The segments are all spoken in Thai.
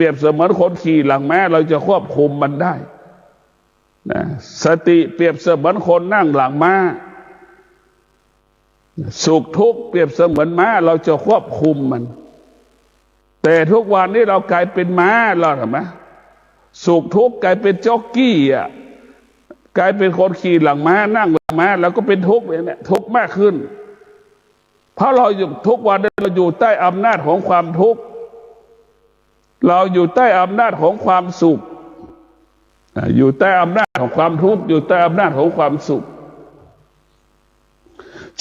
เปรียบเสมือนคนขี่หลังม้าเราจะควบคุมมันได้นะสติเปรียบเสมือนคนนั่งหลังม้าสุขทุกข์เปรียบเสมือนม้าเราจะควบคุมมันแต่ทุกวันนี้เรากลายเป็นม้าแล้วเห็นไหมสุขทุกข์กลายเป็นจ็อกกี้อ่ะกลายเป็นคนขี่หลังม้านั่งหลังม้าแล้วก็เป็นทุกข์เนี่ยทุกข์มากขึ้นเพราะเราอยู่ทุกวันเราอยู่ใต้อำนาจของความทุกข์เราอยู่ใต้อำนาจของความสุขอยู่ใต้อำนาจของความทุกข์อยู่ใต้อำนาจของความสุข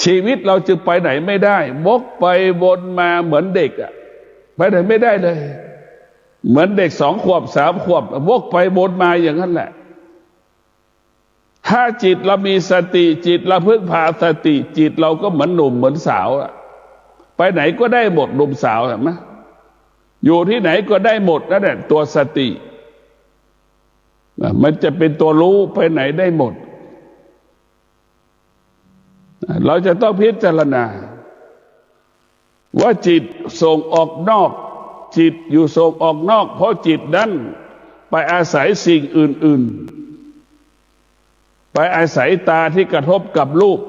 ชีวิตเราจึงไปไหนไม่ได้วกไปวนมาเหมือนเด็กอ่ะไปไหนไม่ได้เลยเหมือนเด็ก2 ขวบ3 ขวบวกไปวนมาอย่างนั้นแหละถ้าจิตเรามีสติจิตเราพึ่งพาสติจิตเราก็เหมือนหนุ่มเหมือนสาวอ่ะไปไหนก็ได้หมดหนุ่มสาวเห็นไหมอยู่ที่ไหนก็ได้หมดนั่นแหละตัวสติมันจะเป็นตัวรู้ไปไหนได้หมดเราจะต้องพิจารณาว่าจิตส่งออกนอกจิตอยู่ส่งออกนอกเพราะจิตนั้นไปอาศัยสิ่งอื่นๆไปอาศัยตาที่กระทบกับรูป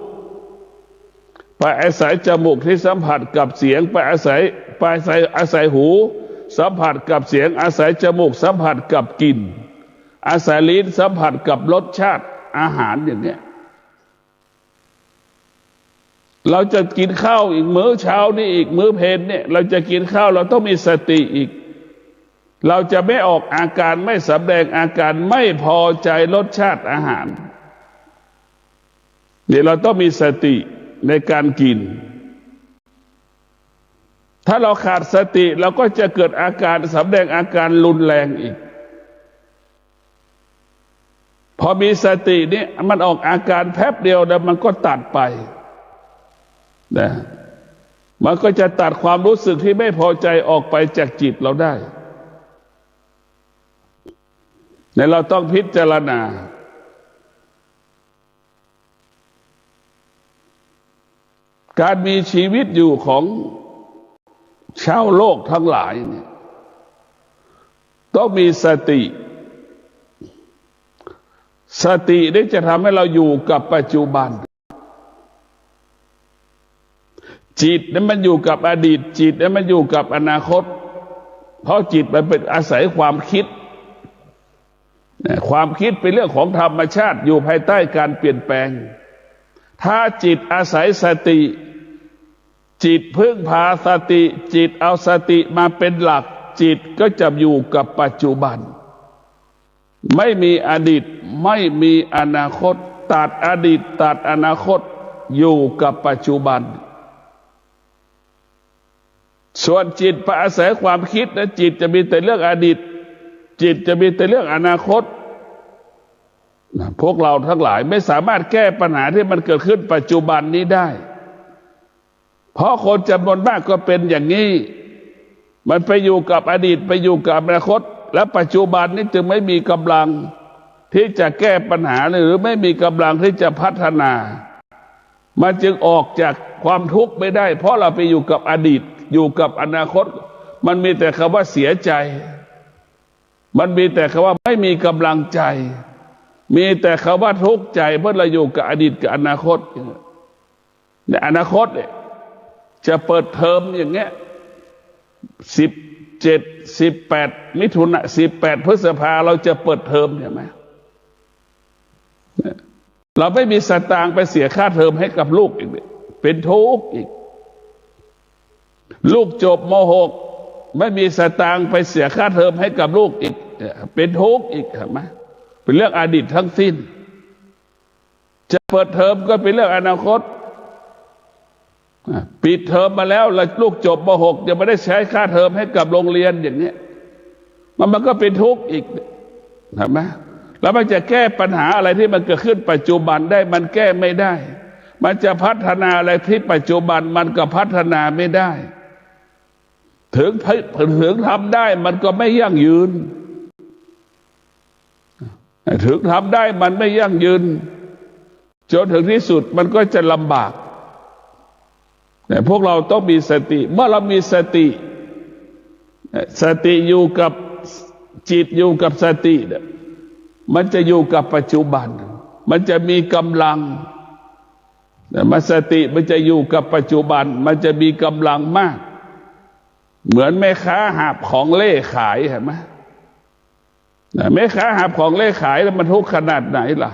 ไปอาศัยจมูกที่สัมผัสกับเสียงไปอาศัยหูสัมผัสกับเสียงอาศัยจมูกสัมผัสกับกลิ่นอาศัยลิ้นสัมผัสกับรสชาติอาหารอย่างนี้เราจะกินข้าวอีกมื้อเช้านี่อีกมื้อเพลเนี่ยเราจะกินข้าวเราต้องมีสติอีกเราจะไม่ออกอาการไม่แสดงอาการไม่พอใจรสชาติอาหารนี่เราต้องมีสติในการกินถ้าเราขาดสติเราก็จะเกิดอาการแสดงอาการรุนแรงอีกพอมีสตินี่มันออกอาการแป๊บเดียวแล้วมันก็ตัดไปนะมันก็จะตัดความรู้สึกที่ไม่พอใจออกไปจากจิตเราได้เนี่ยเราต้องพิจารณาการมีชีวิตอยู่ของชาวโลกทั้งหลายเนี่ยต้องมีสติสตินี่จะทำให้เราอยู่กับปัจจุบันจิตนั้นมันอยู่กับอดีตจิตนั้นมันอยู่กับอนาคตเพราะจิตมันเป็นอาศัยความคิดความคิดเป็นเรื่องของธรรมชาติอยู่ภายใต้การเปลี่ยนแปลงถ้าจิตอาศัยสติจิตพึ่งพาสติจิตเอาสติมาเป็นหลักจิตก็จะอยู่กับปัจจุบันไม่มีอดีตไม่มีอนาคตตัดอดีตตัดอนาคตอยู่กับปัจจุบันส่วนจิตไปอาศัยความคิดนะจิตจะมีแต่เรื่องอดีตจิตจะมีแต่เรื่องอนาคตพวกเราทั้งหลายไม่สามารถแก้ปัญหาที่มันเกิดขึ้นปัจจุบันนี้ได้เพราะคนจำนวนมากก็เป็นอย่างนี้มันไปอยู่กับอดีตไปอยู่กับอนาคตและปัจจุบันนี้จึงไม่มีกำลังที่จะแก้ปัญหาหรือไม่มีกำลังที่จะพัฒนามันจึงออกจากความทุกข์ไม่ได้เพราะเราไปอยู่กับอดีตอยู่กับอนาคตมันมีแต่คำว่าเสียใจมันมีแต่คำว่าไม่มีกำลังใจมีแต่คำว่าทุกข์ใจเพราะเราอยู่กับอดีตกับอนาคตในอนาคตเนี่ยจะเปิดเทอมอย่างเงี้ย17-18 มิถุนายน18 พฤษภาเราจะเปิดเทอมใช่ไหมเราไม่มีสตางค์ไปเสียค่าเทอมให้กับลูกอีกเป็นทุกข์อีกลูกจบม.6 ไม่มีสตางค์ไปเสียค่าเทอมให้กับลูกอีกเป็นทุกข์อีกเห็นไหมเป็นเรื่องอดีตทั้งสิ้นจะเปิดเทอมก็เป็นเรื่องอนาคตปิดเทอมมาแล้วลูกจบม.6 จะไม่ได้ใช้ค่าเทอมให้กับโรงเรียนอย่างนี้มันก็เป็นทุกข์อีกเห็นไหมแล้วมันจะแก้ปัญหาอะไรที่มันเกิดขึ้นปัจจุบันได้มันแก้ไม่ได้มันจะพัฒนาอะไรที่ปัจจุบันมันก็พัฒนาไม่ได้ถึงทำได้มันก็ไม่ยั่งยืนถึงทำได้มันไม่ยั่งยืนจนถึงที่สุดมันก็จะลำบากแต่พวกเราต้องมีสติเมื่อเรามีสติอยู่กับ จิตอยู่กับสติเนี่ยมันจะอยู่กับปัจจุบันมันจะมีกำลังมันสติมันจะอยู่กับปัจจุบันมันจะมีกำลังมากเหมือนแม่ค้าหาบของเล่ขายเห็นไหมแม่ค้าหาบของเล่ขายแล้วมันทุกข์ขนาดไหนล่ะ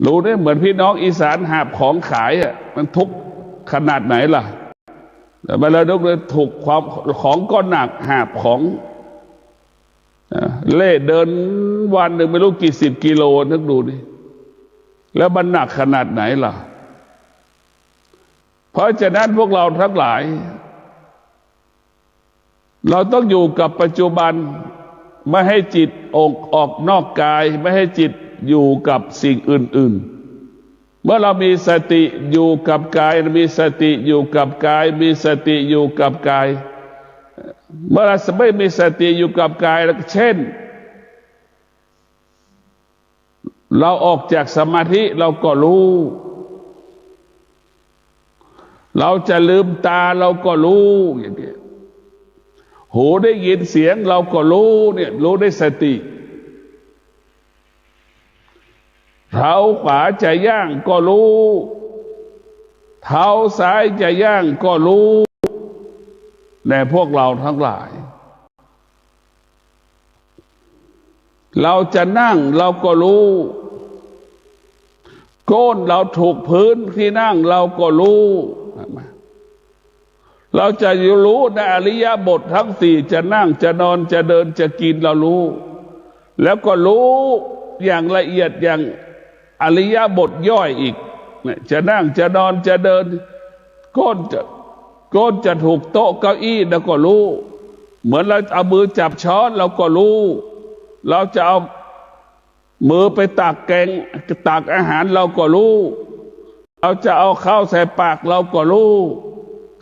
รู้ได้เหมือนพี่น้องอีสานหาบของขายอ่ะมันทุกข์ขนาดไหนล่ะแต่เวลาทุกข์เลยถูกความของก็หนักหาบของเล่เดินวันหนึ่งไม่รู้กี่สิบกิโลนึกดูดิแล้วมันหนักขนาดไหนล่ะเพราะฉะนั้นพวกเราทั้งหลายเราต้องอยู่กับปัจจุบันไม่ให้จิตออกนอกกายไม่ให้จิตอยู่กับสิ่งอื่นๆเมื่อเรามีสติอยู่กับกายมีสติอยู่กับกายมีสติอยู่กับกายเมื่อเราไม่มีสติอยู่กับกายเช่นเราออกจากสมาธิเราก็รู้เราจะลืมตาเราก็รู้อย่างนี้หูได้ยินเสียงเราก็รู้เนี่ยรู้ได้สติเท้าขวาจะย่างก็รู้เท้าซ้ายจะย่างก็รู้ในพวกเราทั้งหลายเราจะนั่งเราก็รู้ก้นเราถูกพื้นที่นั่งเราก็รู้เราจะรู้ในอริยบททั้งสี่จะนั่งจะนอนจะเดินจะกินเรารู้แล้วก็รู้อย่างละเอียดอย่างอริยบทย่อยอีกจะนั่งจะนอนจะเดินก้นจะถูกโต๊ะเก้าอี้เราก็รู้เหมือนเราเอามือจับช้อนเราก็รู้เราจะเอามือไปตักแกงตักอาหารเราก็รู้เราจะเอาข้าวใส่ปากเราก็รู้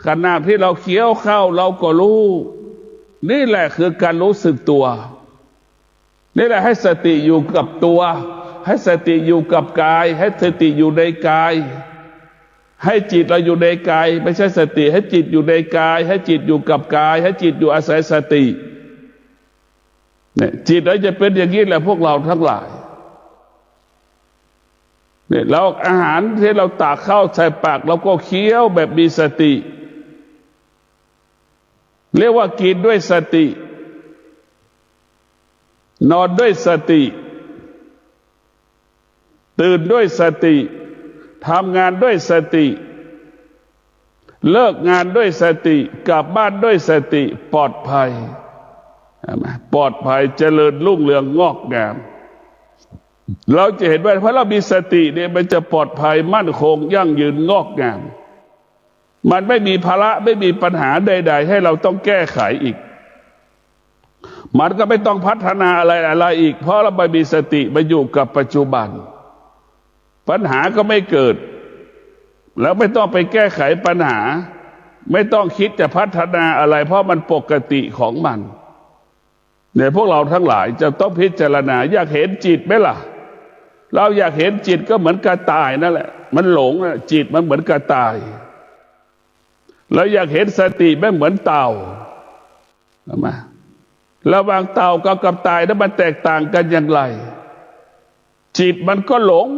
ขณะที่เราเคี้ยวข้าวเราก็รู้นี่แหละคือการรู้สึกตัวนี่แหละให้สติอยู่กับตัวให้สติอยู่กับกายให้สติอยู่ในกายให้จิตเราอยู่ในกายไม่ใช่สติให้จิตอยู่ในกายให้จิตอยู่กับกายให้จิตอยู่อาศัยสติเนี่ยจิตเราจะเป็นอย่างนี้แหละพวกเราทั้งหลายเนี่ยเราอาหารที่เราตักเข้าใส่ปากเราก็เคี้ยวแบบมีสติเรียกว่ากินด้วยสตินอนด้วยสติตื่นด้วยสติทำงานด้วยสติเลิกงานด้วยสติกลับบ้านด้วยสติปลอดภัยปลอดภัยเจริญรุ่งเรืองงอกงามเราจะเห็นว่าเพราะเรามีสติเนี่ยมันจะปลอดภัยมั่นคงยั่งยืนงอกงามมันไม่มีภาระไม่มีปัญหาใดๆให้เราต้องแก้ไขอีกมันก็ไม่ต้องพัฒนาอะไรอีกเพราะเราไม่มีสติมาอยู่กับปัจจุบันปัญหาก็ไม่เกิดแล้วไม่ต้องไปแก้ไขปัญหาไม่ต้องคิดจะพัฒนาอะไรเพราะมันปกติของมันเนี่ยพวกเราทั้งหลายจะต้องพิจารณาอยากเห็นจิตไหมล่ะเราอยากเห็นจิตก็เหมือนกระต่ายนั่นแหละมันหลงนะจิตมันเหมือนกระต่ายเราอยากเห็นสติไม่เหมือนเต่ามาระหว่างเต่ากับกระต่ายนั้นมันแตกต่างกันอย่างไรจิตมันก็หลง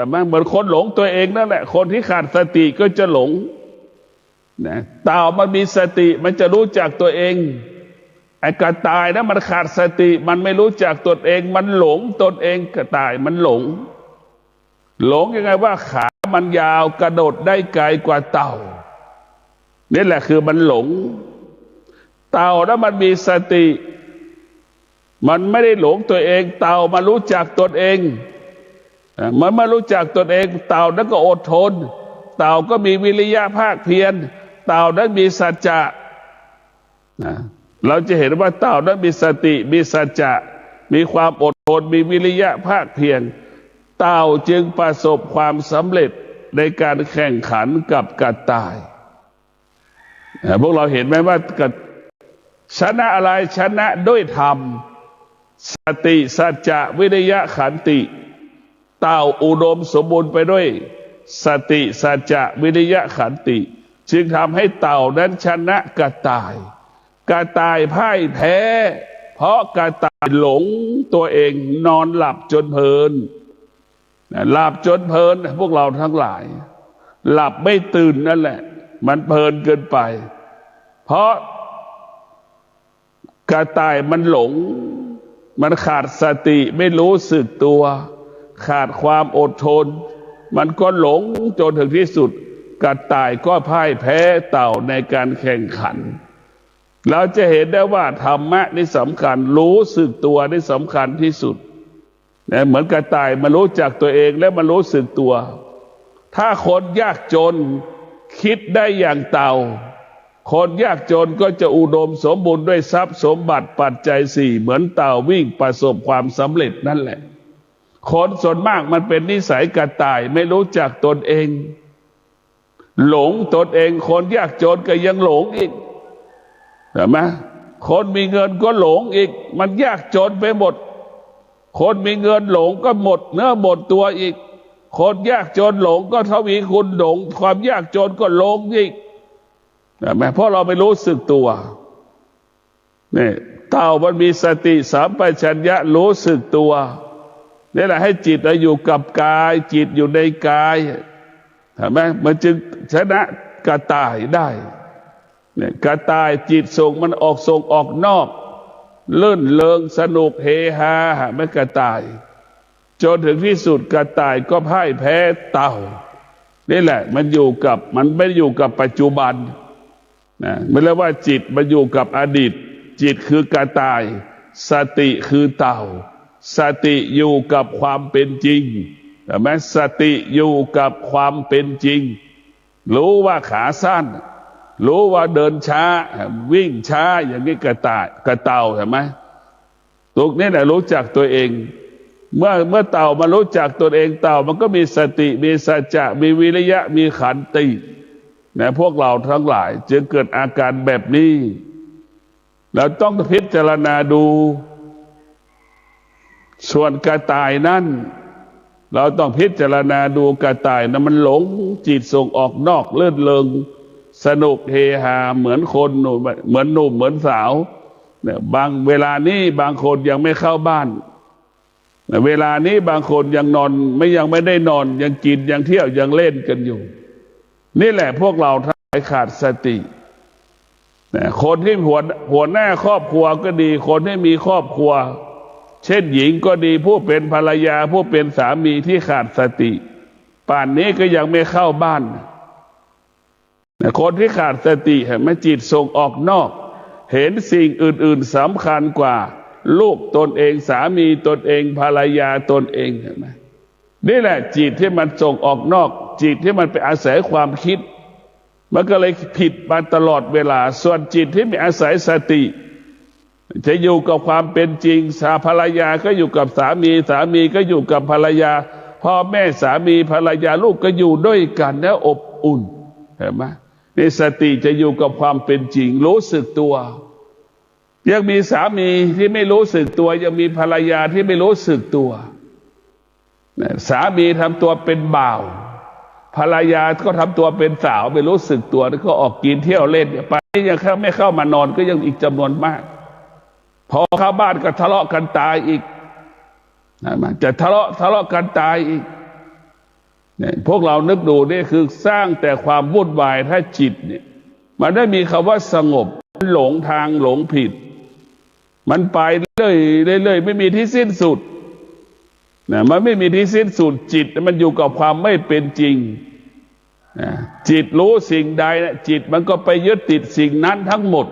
เหมือนคนหลงตัวเองนั่นแหละคนที่ขาดสติก็จะหลงนะเต่ามันมีสติมันจะรู้จักตัวเองไอ้กระต่ายนะมันขาดสติมันไม่รู้จักตนเองมันหลงตนเองกระต่ายมันหลงยังไงว่าขามันยาวกระโดดได้ไกลกว่าเต่านี่แหละคือมันหลงเต่านะมันมีสติมันไม่ได้หลงตัวเองเต่ามันรู้จักตนเองมันไม่รู้จักตนเองเต่านั้นก็อดทนเต่าก็มีวิริยะภาคเพียรเต่านั้นมีสัจจะเราจะเห็นว่าเต่านั้นมีสติมีสัจจะมีความอดทนมีวิริยะภาคเพียรเต่าจึงประสบความสำเร็จในการแข่งขันกับกระต่ายพวกเราเห็นไหมว่าชนะอะไรชนะด้วยธรรมสติสัจจะวิริยะขันติเต่าอุดมสมบูรณ์ไปด้วยสติสัจจะวิริยะขันติจึงทำให้เต่านั้นชนะกระต่าย กระต่ายพ่ายแพ้เพราะกระต่ายหลงตัวเองนอนหลับจนเพลินหลับจนเพลินพวกเราทั้งหลายหลับไม่ตื่นนั่นแหละมันเพลินเกินไปเพราะกระต่ายมันหลงมันขาดสติไม่รู้สึกตัวขาดความอดทนมันก็หลงจนถึงที่สุดกระต่ายก็พ่ายแพ้เต่าในการแข่งขันเราจะเห็นได้ว่าธรรมะนี่สำคัญรู้สึกตัวนี่สำคัญที่สุดนะเหมือนกระต่ายมันรู้จักตัวเองและมันรู้สึกตัวถ้าคนยากจนคิดได้อย่างเต่าคนยากจนก็จะอุดมสมบูรณ์ด้วยทรัพย์สมบัติปัจจัยสี่เหมือนเต่าวิ่งประสบความสำเร็จนั่นแหละคนส่วนมากมันเป็นนิสัยกระต่ายไม่รู้จักตนเองหลงตนเองคนยากจนก็ยังหลงอีกเห็นไหมคนมีเงินก็หลงอีกมันยากจนไปหมดคนมีเงินหลงก็หมดเนื้อหมดตัวอีกคนยากจนหลงก็ทวีคูณหลงความยากจนก็หลงอีกเห็นไหมเพราะเราไม่รู้สึกตัวนี่เต่ามันมีสติสัมปชัญญะรู้สึกตัวนี่แหละให้จิตอยู่กับกายจิตอยู่ในกายเห็นไหมมันจึงชนะกระต่ายได้เนี่ยกระต่ายจิตส่งมันออกนอกเลื่นเลิงสนุกเฮฮาไม่กระต่ายจนถึงที่สุดกระต่ายก็พ่ายแพ้เต่านี่แหละมันไม่อยู่กับปัจจุบันนะไม่เรียกว่าจิตมันอยู่กับอดีตจิตคือกระต่ายสติคือเต่าสติอยู่กับความเป็นจริงเห็นไหมสติอยู่กับความเป็นจริงรู้ว่าขาสั้นรู้ว่าเดินช้าวิ่งช้าอย่างนี้กระเต่าเห็นไหมตัวนี้แหละรู้จักตัวเองเมื่อเต่ามารู้จักตัวเองเต่ามันก็มีสติมีสัจจะมีวิริยะมีขันตินะพวกเราทั้งหลายจึงเกิดอาการแบบนี้เราต้องพิจารณาดูส่วนกระต่ายนั้นเราต้องพิจารณาดูกระต่ายนะมันหลงจิตส่งออกนอกเลื่อนเลิงสนุกเฮฮาเหมือนคนเหมือนหนุ่มเหมือนสาวเนี่ยบางเวลานี้บางคนยังไม่เข้าบ้านเวลานี้บางคนยังยังไม่ได้นอนยังกินยังเที่ยวยังเล่นกันอยู่นี่แหละพวกเราทั้งหลายขาดสติคนที่หัวหน้าครอบครัวก็ดีคนที่มีครอบครัวเช่นหญิงก็ดีผู้เป็นภรรยาผู้เป็นสามีที่ขาดสติป่านนี้ก็ยังไม่เข้าบ้านคนที่ขาดสติเห็นไหมจิตส่งออกนอกเห็นสิ่งอื่นๆสำคัญกว่าลูกตนเองสามีตนเองภรรยาตนเองเห็นไหมนี่แหละจิตที่มันส่งออกนอกจิตที่มันไปอาศัยความคิดมันก็เลยผิดมาตลอดเวลาส่วนจิตที่มีอาศัยสติจะอยู่กับความเป็นจริงภรรยาก็อยู่กับสามีสามีก็อยู่กับภรรยาพ่อแม่สามีภรรยาลูกก็อยู่ด้วยกันแล้วอบอุ่นเห็นไหมนี่สติจะอยู่กับความเป็นจริงรู้สึกตัวยังมีสามีที่ไม่รู้สึกตัวยังมีภรรยาที่ไม่รู้สึกตัวสามีทำตัวเป็นบ่าวภรรยาก็ทำตัวเป็นสาวไม่รู้สึกตัวแล้วก็ออกกินเที่ยวเล่นไปยังไม่เข้ามานอนก็ยังอีกจำนวนมากพอเข้าบ้านก็ทะเลาะกันตายอีกจะทะเลาะกันตายอีกเนี่ยพวกเรานึกดูนี่คือสร้างแต่ความวุ่นวายถ้าจิตเนี่ยมันได้มีคำว่าสงบมันหลงทางหลงผิดมันไปเรื่อยไม่มีที่สิ้นสุดนะมันไม่มีที่สิ้นสุดจิตมันอยู่กับความไม่เป็นจริงนะจิตรู้สิ่งใดนะจิตมันก็ไปยึดติดสิ่งนั้นทั้งหมด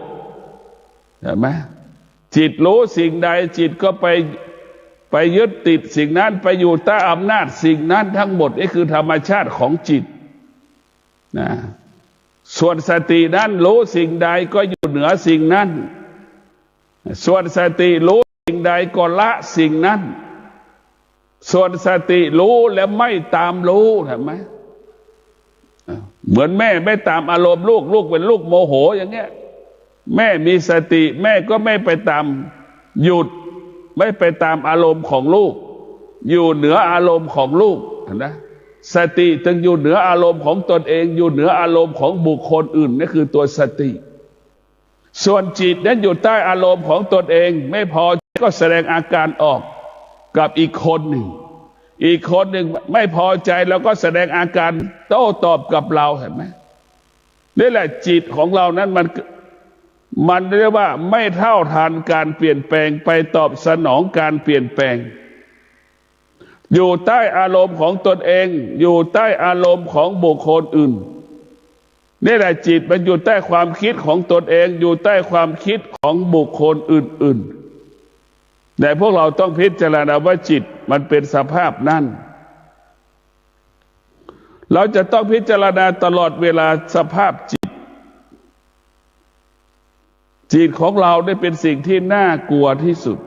เห็นไหมจิตรู้สิ่งใดจิตก็ไปยึดติดสิ่งนั้นไปอยู่ใต้อำนาจสิ่งนั้นทั้งหมดนี่คือธรรมชาติของจิตนะส่วนสตินั้นรู้สิ่งใดก็อยู่เหนือสิ่งนั้นส่วนสติรู้สิ่งใดก็ละสิ่งนั้นส่วนสติรู้แล้วไม่ตามรู้เห็นไหมเหมือนแม่ไม่ตามอารมณ์ลูกเป็นลูกโมโหอย่างเงี้ยแม่มีสติแม่ก็ไม่ไปตามหยุดไม่ไปตามอารมณ์ของลูกอยู่เหนืออารมณ์ของลูกนะสติจึงอยู่เหนืออารมณ์ของตนเองอยู่เหนืออารมณ์ของบุคคลอื่นนี่คือตัวสติ ส่วนจิตนั้นอยู่ใต้อารมณ์ของตนเองไม่พอก็แสดงอาการออกกับอีกคนหนึ่งไม่พอใจแล้วก็แสดงอาการโต้ตอบกับเราเห็นไหมนี่แหละจิตของเรานั้นมันเรียกว่าไม่เท่าทันการเปลี่ยนแปลงไปตอบสนองการเปลี่ยนแปลงอยู่ใต้อารมณ์ของตนเองอยู่ใต้อารมณ์ของบุคคลอื่นนี่แหละจิตมันอยู่ใต้ความคิดของตนเองอยู่ใต้ความคิดของบุคคลอื่นๆแต่พวกเราต้องพิจารณาว่าจิตมันเป็นสภาพนั้นเราจะต้องพิจารณาตลอดเวลาสภาพจิตของเราได้เป็นสิ่งที่น่ากลัวที่สุด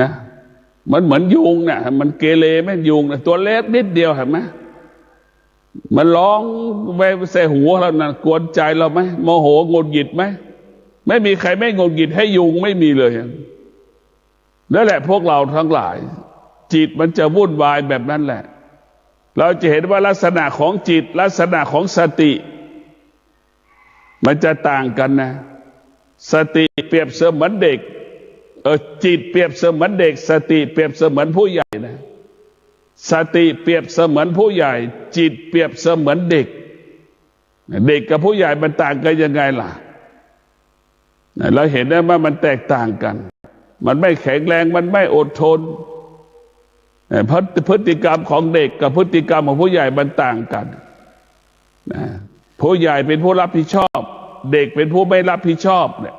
นะมันเหมือนยุงนะมันเกเรไหมยุงนะตัวเล็กนิดเดียวเห็นไหมมันร้องไปใส่หัวเรานะกวนใจเราไหมโมโหงุดหงิดไหมไม่มีใครไม่งุดหงิดให้ยุงไม่มีเลยนั่นแหละพวกเราทั้งหลายจิตมันจะวุ่นวายแบบนั้นแหละเราจะเห็นว่าลักษณะของจิตลักษณะของสติมันจะต่างกันนะสติเปรียบเสมือนเด็กจิตเปรียบเสมือนเด็กสติเปรียบเสมือนผู้ใหญ่นะสติเปรียบเสมือนผู้ใหญ่จิตเปรียบเสมือนเด็กเด็กกับผู้ใหญ่มันต่างกันยังไงล่ะเราเห็นได้ว่ามันแตกต่างกันมันไม่แข็งแรงมันไม่อดทนพฤติกรรมของเด็กกับพฤติกรรมของผู้ใหญ่มันต่างกันผู้ใหญ่เป็นผู้รับผิดชอบเด็กเป็นผู้ไม่รับผิดชอบเนี่ย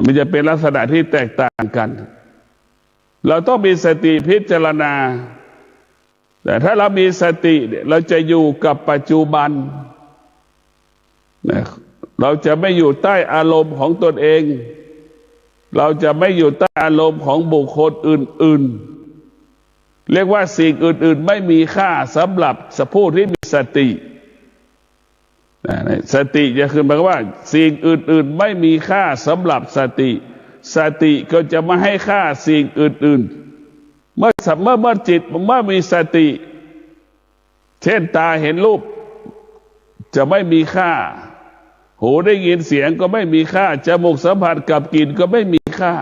มันจะเป็นลักษณะที่แตกต่างกันเราต้องมีสติพิจารณาแต่ถ้าเรามีสติเราจะอยู่กับปัจจุบันเราจะไม่อยู่ใต้อารมณ์ของตนเองเราจะไม่อยู่ใต้อารมณ์ของบุคคลอื่นๆเรียกว่าสิ่งอื่นๆไม่มีค่าสำหรับผู้ที่มีสติสติจะคือหมายว่าสิ่งอื่นๆไม่มีค่าสำหรับสติก็จะไม่ให้ค่าสิ่งอื่นๆเมื่อจิตเมื่อมีสติเช่นตาเห็นรูปจะไม่มีค่าหูได้ยินเสียงก็ไม่มีค่าจมูกสัมผัสกับกลิ่นก็ไม่มีค่า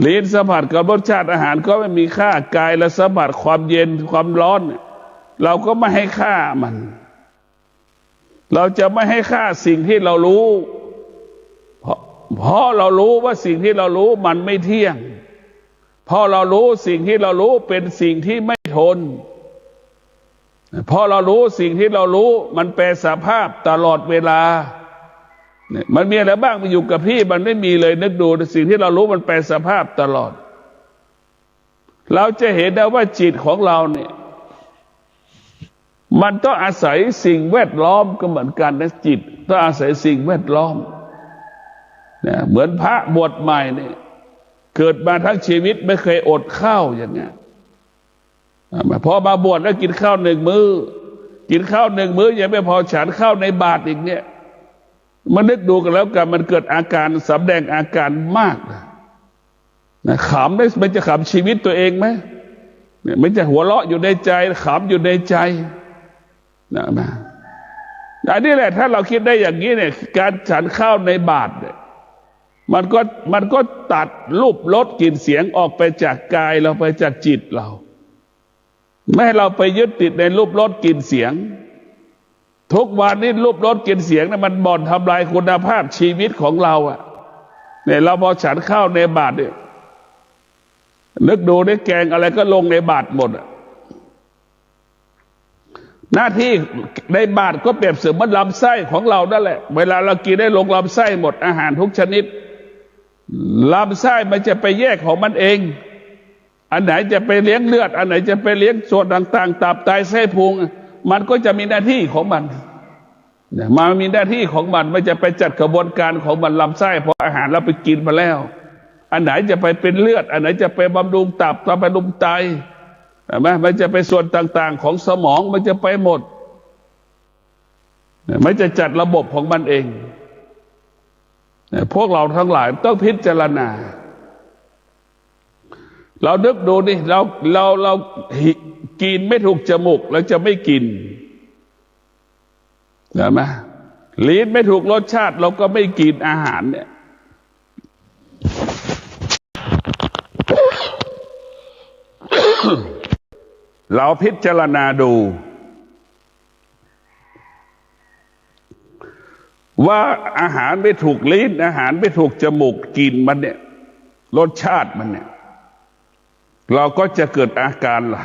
ลิ้นสัมผัสกับรสชาติอาหารก็ไม่มีค่ากายและสัมผัสความเย็นความร้อนเราก็ไม่ให้ค่ามันเราจะไม่ให้ค่าสิ่งที่เรารู้เพราะเรารู้ว่าสิ่งที่เรารู้มันไม่เที่ยงเพราะเรารู้สิ่งที่เรารู้เป็นสิ่งที่ไม่ทนเพราะเรารู้สิ่งที่เรารู้มันแปรสภาพตลอดเวลาเนี่ยมันมีอะไรบ้างมันอยู่กับพี่มันไม่มีเลยนึกดูสิ่งที่เรารู้มันแปรสภาพตลอดเราจะเห็นได้ว่าจิตของเราเนี่ยมันต้องอาศัยสิ่งแวดล้อมก็เหมือนกันนะจิตต้องอาศัยสิ่งแวดล้อมเนี่ยเหมือนพระบวชใหม่เนี่ยเกิดมาทั้งชีวิตไม่เคยอดข้าวอย่างเงี้ยพอมาบวชแล้วกินข้าว1 มื้อกินข้าว1 มื้อยังไม่พอฉันข้าวในบาตรอีกเนี่ยมันนึกดูกันแล้วกันมันเกิดอาการสำแดงอาการมากนะขำได้มันจะขำชีวิตตัวเองไหมเนี่ยมันจะหัวเราะอยู่ในใจขำอยู่ในใจนะอันนี้แหละถ้าเราคิดได้อย่างนี้เนี่ยการฉันข้าวในบาตรเนี่ยมันก็ตัดรูปรสกลิ่นเสียงออกไปจากกายเราไปจากจิตเราไม่ให้เราไปยึดติดในรูปรสกลิ่นเสียงทุกวันนี้รูปรสกลิ่นเสียงเนี่ยมันบ่อนทำลายคุณภาพชีวิตของเราอ่ะเนี่ยเราพอฉันข้าวในบาตรเนี่ยนึกดูได้แกงอะไรก็ลงในบาตรหมดอ่ะหน้าที่ในบาตรก็เปรียบเสมือนลำไส้ของเรานั่นแหละเวลาเรากินได้ลงลำไส้หมดอาหารทุกชนิดลำไส้มันจะไปแยกของมันเองอันไหนจะไปเลี้ยงเลือดอันไหนจะไปเลี้ยงส่วนต่างๆตับไตไส้พุงมันก็จะมีหน้าที่ของมันมันมีหน้าที่ของมันจะไปจัดกระบวนการของมันลำไส้พออาหารเราไปกินมาแล้วอันไหนจะไปเป็นเลือดอันไหนจะไปบำรุงตับไปบำรุงไตมันจะไปส่วนต่างๆของสมองมันจะไปหมดมันจะจัดระบบของมันเองพวกเราทั้งหลายต้องพิจารณาเรานึกดูดิเรากินไม่ถูกจมูกแล้วจะไม่กินเห็นไหม ลิ้นไม่ถูกรสชาติเราก็ไม่กินอาหารเนี่ยเราพิจารณาดูว่าอาหารไม่ถูกลิ้นอาหารไม่ถูกจมูกกินมันเนี่ยรสชาติมันเนี่ยเราก็จะเกิดอาการล่ะ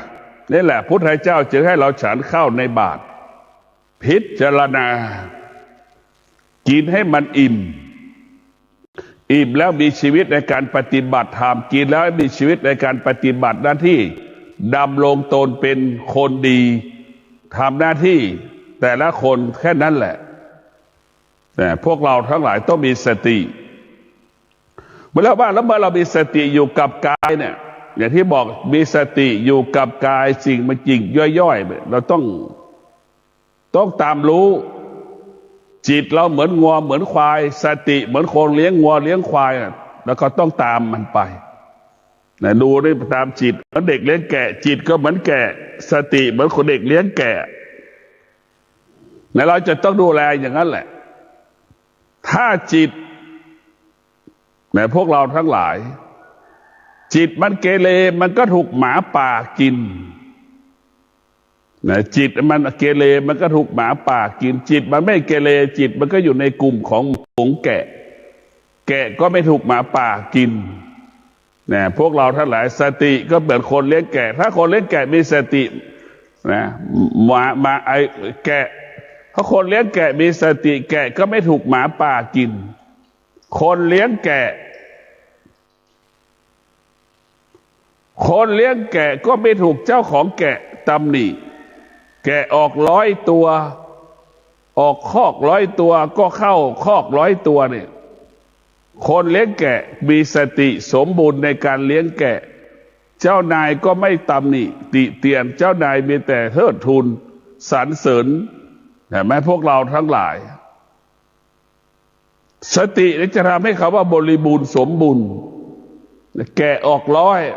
นี่แหละพุทธเจ้าจึงให้เราฉันข้าวในบาตรพิจารณากินให้มันอิ่มแล้วมีชีวิตในการปฏิบัติธรรมกินแล้วมีชีวิตในการปฏิบัติหน้าที่ดำรงตนเป็นคนดีทำหน้าที่แต่ละคนแค่นั้นแหละแต่พวกเราทั้งหลายต้องมีสติเมื่อเรามีสติอยู่กับกายเนี่ยอย่างที่บอกมีสติอยู่กับกายสิ่งมันจริงย่อยๆเราต้องตามรู้จิตเราเหมือนงัวเหมือนควายสติเหมือนคนเลี้ยงงัวเลี้ยงควายแล้วก็ต้องตามมันไปนะดูได้ตามจิตเหมือนเด็กเลี้ยงแกะจิตก็เหมือนแกะสติเหมือนคนเด็กเลี้ยงแกะนะเราจะต้องดูแลอย่างนั้นแหละถ้าจิตนะพวกเราทั้งหลายจิตมันเกเรมันก็ถูกหมาป่ากินนะจิตมันเกเรมันก็ถูกหมาป่ากินจิตมันไม่เกเรจิตมันก็อยู่ในกลุ่มของฝูงแกะก็ไม่ถูกหมาป่ากินนะพวกเราทั้งหลายสติก็เหมือนคนเลี้ยงแกะถ้าคนเลี้ยงแกะมีสตินะไอแกะถ้าคนเลี้ยงแกะมีสติแกะก็ไม่ถูกหมาป่ากินคนเลี้ยงแกะก็ไม่ถูกเจ้าของแกะตำหนิแกะออก100 ตัวออกคอก100 ตัวก็เข้าคอก100 ตัวเนี่ยคนเลี้ยงแกะมีสติสมบูรณ์ในการเลี้ยงแกะเจ้านายก็ไม่ตำหนิติเตียนเจ้านายมีแต่เทิดทูนสรรเสริญเห็นไหมพวกเราทั้งหลายสติจะทำให้เขาว่าบริบูรณ์สมบูรณ์แกะออก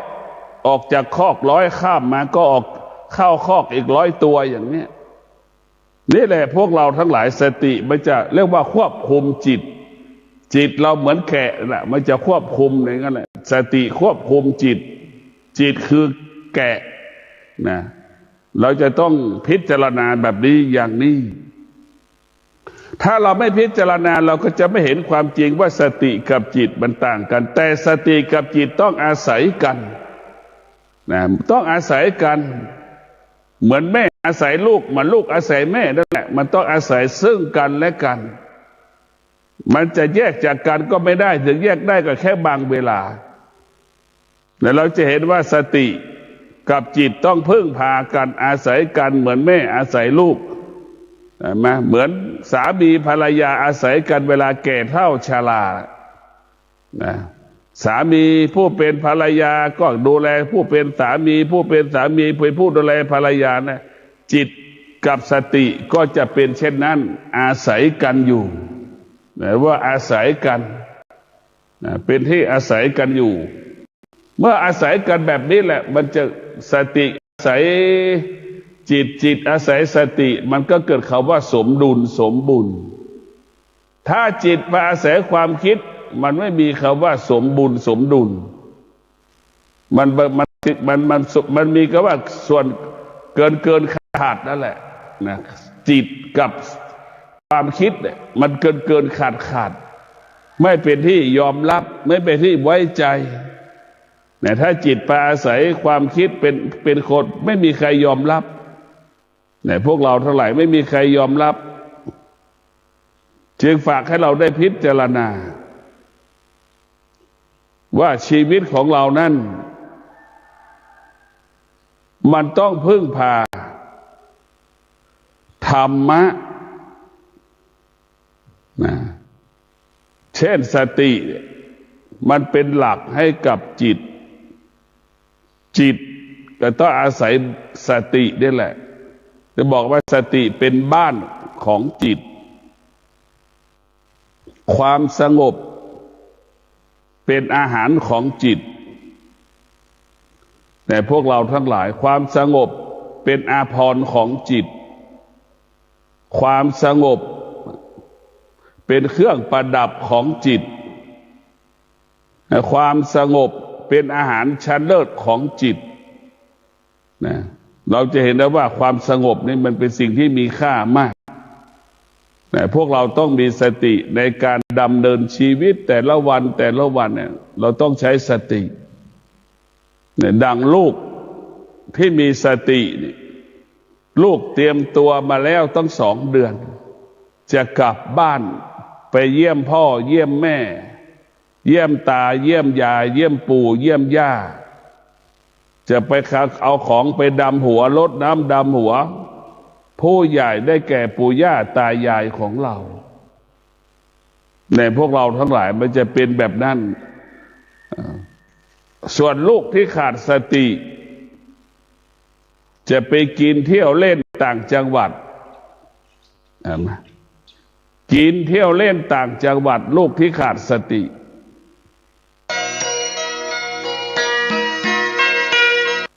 100ออกจากคอก100ข้ามมาก็ออกเข้าคอกอีก100 ตัวอย่างนี้นี่แหละพวกเราทั้งหลายสติมันจะเรียกว่าควบคุมจิตเราเหมือนแกะน่ะมันจะควบคุมอย่างนั้นแหละสติควบคุมจิตคือแกะนะเราจะต้องพิจารณาแบบนี้อย่างนี้ถ้าเราไม่พิจารณาเราก็จะไม่เห็นความจริงว่าสติกับจิตมันต่างกันแต่สติกับจิตต้องอาศัยกันนะต้องอาศัยกันเหมือนแม่อาศัยลูกเหมือนลูกอาศัยแม่นั่นแหละมันต้องอาศัยซึ่งกันและกันมันจะแยกจากกันก็ไม่ได้ถึงแยกได้ก็แค่บางเวลาแต่เราจะเห็นว่าสติกับจิตต้องพึ่งพากันอาศัยกันเหมือนแม่อาศัยลูกมาเหมือนสามีภรรยาอาศัยกันเวลาแก่เฒ่าชรานะสามีผู้เป็นภรรยาก็ดูแลผู้เป็นสามีผู้เป็นสามีเป็นผู้ดูแลภรรยานะจิตกับสติก็จะเป็นเช่นนั้นอาศัยกันอยู่นะว่าอาศัยกันนะเป็นที่อาศัยกันอยู่เมื่ออาศัยกันแบบนี้แหละมันจะสติอาศัยจิตอาศัยสติมันก็เกิดคำว่าสมดุลสมบูรณ์ถ้าจิตมาอาศัยความคิดมันไม่มีคำว่าสมบูรณ์สมดุลมันมีคำว่าส่วนเกินขาดนั่นแหละนะจิตกับความคิดเนี่ยมันเกินขาดไม่เป็นที่ยอมรับไม่เป็นที่ไว้ใจแต่ถ้าจิตไปอาศัยความคิดเป็นคนไม่มีใครยอมรับเนี่ยพวกเราทั้งหลายไม่มีใครยอมรับจึงฝากให้เราได้พิจารณาว่าชีวิตของเรานั้นมันต้องพึ่งพาธรรมะนะเช่นสติมันเป็นหลักให้กับจิตก็ต้องอาศัยสตินี่แหละจะบอกว่าสติเป็นบ้านของจิตความสงบเป็นอาหารของจิตแต่พวกเราทั้งหลายความสงบเป็นอาภรณ์ของจิตความสงบ เป็นเครื่องประดับของจิตความสงบเป็นอาหารชั้นเลิศของจิตนะเราจะเห็นได้ว่าความสงบนี่มันเป็นสิ่งที่มีค่ามากนะพวกเราต้องมีสติในการดำเนินชีวิตแต่ละวันเนี่ยเราต้องใช้สติเนี่ยดังลูกที่มีสติลูกเตรียมตัวมาแล้วตั้ง2 เดือนจะกลับบ้านไปเยี่ยมพ่อเยี่ยมแม่เยี่ยมตาเยี่ยมยายเยี่ยมปู่เยี่ยมย่าจะไปเอาของไปดำหัวรดน้ำดำหัวผู้ใหญ่ได้แก่ปู่ย่าตายายของเราในพวกเราทั้งหลายมันจะเป็นแบบนั้นส่วนลูกที่ขาดสติจะไปกินเที่ยวเล่นต่างจังหวัดกินเที่ยวเล่นต่างจังหวัดลูกที่ขาดสติ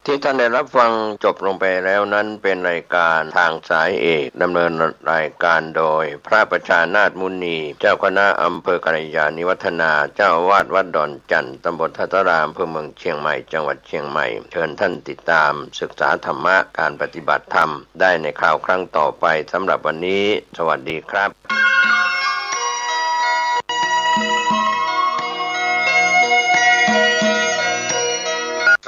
ที่ท่านได้รับฟังจบลงไปแล้วนั้นเป็นรายการทางสายเอกดำเนินรายการโดยพระประชานาถมุนีเจ้าคณะอำเภอกัลยาณิวัฒนาเจ้าอาวาสวัดดอนจันทร์ตำบลทัตตารามอำเภอเมืองเชียงใหม่จังหวัดเชียงใหม่เชิญท่านติดตามศึกษาธรรมะการปฏิบัติธรรมได้ในคราวครั้งต่อไปสำหรับวันนี้สวัสดีครับ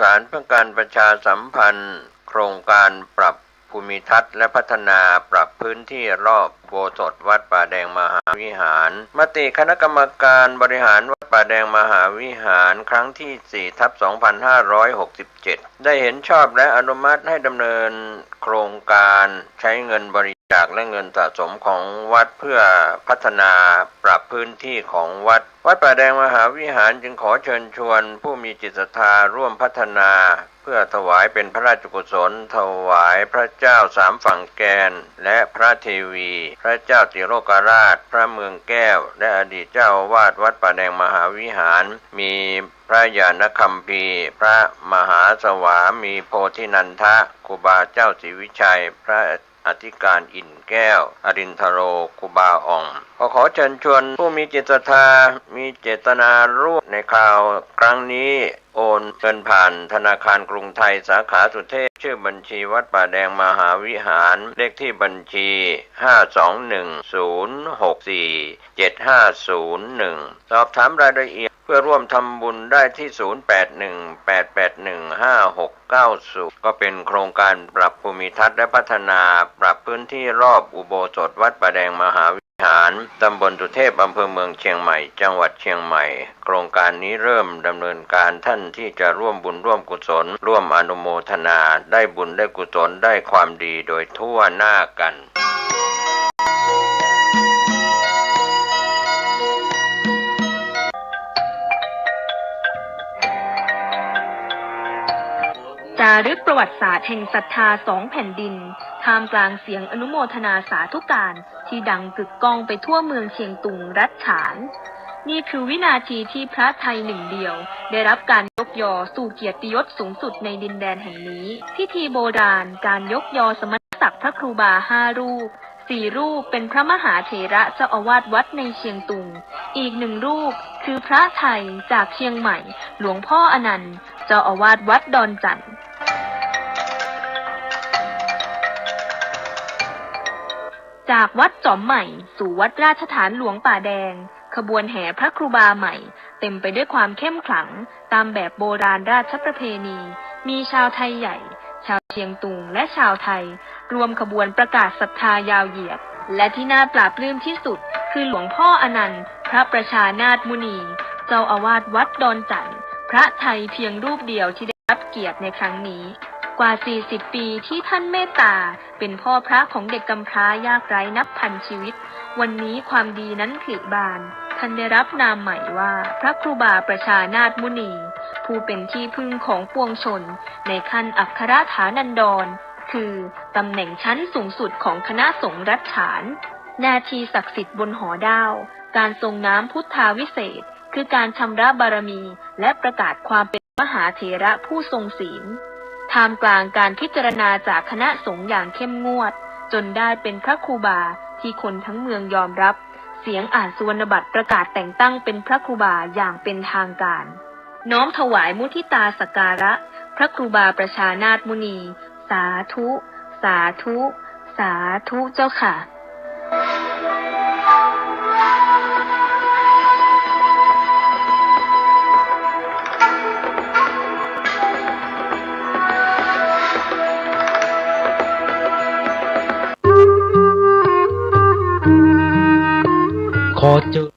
สารเพื่อการประชาสัมพันธ์โครงการปรับภูมิทัศน์และพัฒนาปรับพื้นที่รอบอุโบสถวัดป่าแดงมหาวิหารมติคณะกรรมการบริหารวัดป่าแดงมหาวิหารครั้งที่ 4/2567 ได้เห็นชอบและอนุมัติให้ดำเนินโครงการใช้เงินบริจาคและเงินสะสมของวัดเพื่อพัฒนาปรับพื้นที่ของวัดป่าแดงมหาวิหารจึงขอเชิญชวนผู้มีจิตศรัทธาร่วมพัฒนาเพื่อถวายเป็นพระราชกุศลถวายพระเจ้าสามฝั่งแกนและพระเทวีพระเจ้าติโลกราชพระเมืองแก้วและอดีตเจ้าอาวาสวัดป่าแดงมหาวิหารมีพระญาณคัมภีร์พระมหาสวามีโพธินันทะครูบาเจ้าศรีวิชัยพระอธิการอิ่นแก้วอรินทโรครูบาอ่องขอเชิญชวนผู้มีจิตศรัทธามีเจตนาร่วมในคราวครั้งนี้โอนเงินผ่านธนาคารกรุงไทยสาขาสุเทพชื่อบัญชีวัดป่าแดงมหาวิหารเลขที่บัญชี521064750สอบถามรายละเอียดเพื่อร่วมทำบุญได้ที่0818815690ก็เป็นโครงการปรับภูมิทัศน์และพัฒนาปรับพื้นที่รอบอุโบสถวัดป่าแดงมหาวิหารตำบลสุเทพอำเภอเมืองเชียงใหม่จังหวัดเชียงใหม่โครงการนี้เริ่มดำเนินการท่านที่จะร่วมบุญร่วมกุศลร่วมอนุโมทนาได้บุญได้กุศลได้ความดีโดยทั่วหน้ากันจารึกประวัติศาสตร์แห่งศรัทธา2 แผ่นดินท่ามกลางเสียงอนุโมทนาสาธุการที่ดังกึกก้องไปทั่วเมืองเชียงตุงรัฐฉานนี่คือวินาทีที่พระไทยหนึ่งเดียวได้รับการยกยอสู่เกียรติยศสูงสุดในดินแดนแห่งนี้พิธีโบราณการยกยอสมณศักดิ์พระครูบา5 รูป4 รูปเป็นพระมหาเถระเจ้าอาวาสวัดในเชียงตุงอีก1 รูปคือพระไทยจากเชียงใหม่หลวงพ่ออนันต์เจ้าอาวาสวัดดอนจันทร์จากวัดจอมใหม่สู่วัดราชฐานหลวงป่าแดงขบวนแห่พระครูบาใหม่เต็มไปด้วยความเข้มขลังตามแบบโบราณราชประเพณีมีชาวไทยใหญ่ชาวเชียงตุงและชาวไทยรวมขบวนประกาศศรัทธายาวเหยียดและที่น่าปลาบปลื้มที่สุดคือหลวงพ่ออนันต์พระประชานาถมุนีเจ้าอาวาสวัดดอนจันทร์พระไทยเพียงรูปเดียวที่ได้รับเกียรติในครั้งนี้กว่า40 ปีที่ท่านเมตตาเป็นพ่อพระของเด็กกำพร้ายากไร้นับพันชีวิตวันนี้ความดีนั้นผลิบานท่านได้รับนามใหม่ว่าพระครูบาประชานาถมุนีผู้เป็นที่พึ่งของปวงชนในขั้นอัครฐานันดรคือตำแหน่งชั้นสูงสุดของคณะสงฆ์รัฐฉานนาทีศักดิ์สิทธิ์บนหอดาวการทรงน้ำพุทธาวิเศษคือการชำระบารมีและประกาศความเป็นมหาเถระผู้ทรงศีลท่ามกลางการพิจารณาจากคณะสงฆ์อย่างเข้มงวดจนได้เป็นพระครูบาที่คนทั้งเมืองยอมรับ เสียงอ่านสุวรรณบัตรประกาศแต่งตั้งเป็นพระครูบาอย่างเป็นทางการ น้อมถวายมุทิตาสักการะพระครูบาประชานาถมุนีสาธุสาธุสาธุเจ้าค่ะขอเจอ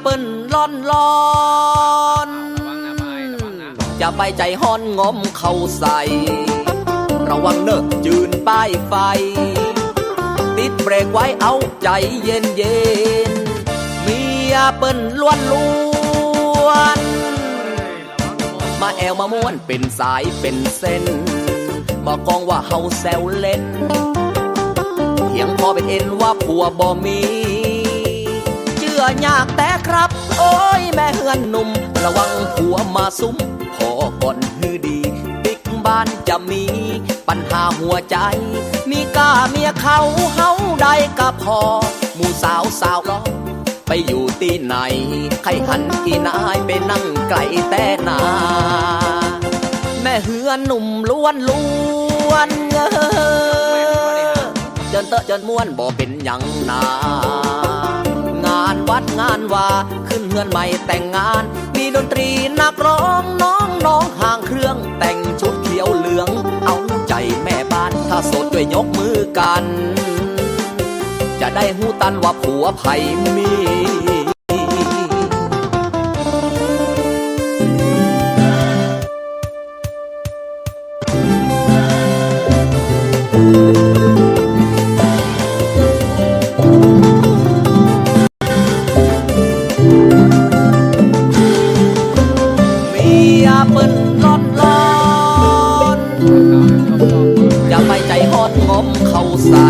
เปิ้นร้อนร้อนจะไปใจฮ้อนงอมเข้าใส่ระวังเนอะจืนป้ายไฟติดเบรกไว้เอาใจเย็นเย็นเมียเปิ้นล้วนล้วนมาแอวมาม้วนเป็นสายเป็นเส้นบอกกองว่าเฮาแซวเล่นเพียงพอเป็นเอ็นว่าผัวบ่มียากแต่ครับโอ้ยแม่เฮือนหนุ่มระวังผัวมาซุ่มพอก่อนฮือดีบิ๊กบ้านจะมีปัญหาหัวใจมีกาเมียเขาเฮาได้ก็พอหมู่สาวสาวล้อไปอยู่ที่ไหนใครหันกี่นายไปนั่งไกลแต่นาแม่เฮือนหนุ่มล้วนล้วนเจินเตอะเจินม้วนบ่เป็นหยังนางานวัดงานว่าขึ้นเฮือนใหม่แต่งงานมีดนตรีนักร้องน้องห่างเครื่องแต่งชุดเขียวเหลืองเอาใจแม่บ้านถ้าโสดด้วยยกมือกันจะได้หูตันว่าผัวไผ่มีเปิ้นร้อนร้อนอย่าไปใจฮอดงอมเข้าใส่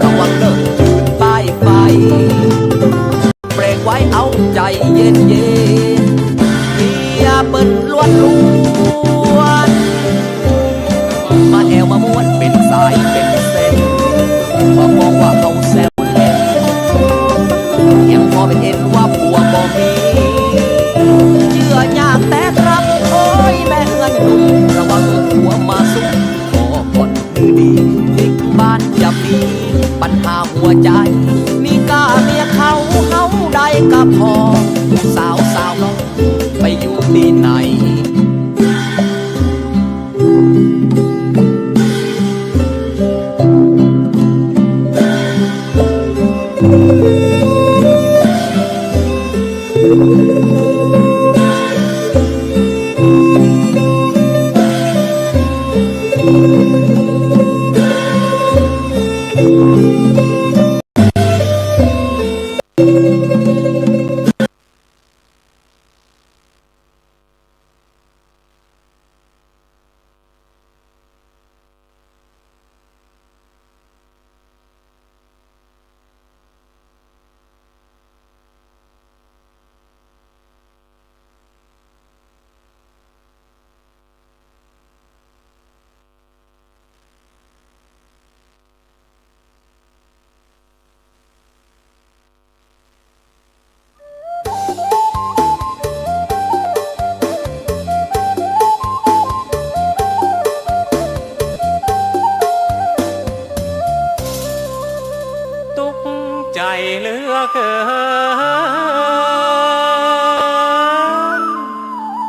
ระวังเด้อจืดป้ายไฟเบรกไว้เอาใจเย็นเย็นเมียเปิ้นล้วนล้วนมาแอวมาม้วนเป็นสายเป็นเส้นพอมองว่าเขาแซวเล่นยังพอเป็นเอ็นว่าผัวบ่มีเชื่อยากแต่ครับโอ้ยแม่เฮือนหนุ่มระวังผัวมาซุ่มขอก่อนคือดีบิ๊กบ้านจะมีปัญหาหัวใจมีกาเมียเขาเฮาได้ก็พอสาวสาวล้อไปอยู่ที่ไหน เหลือเกิน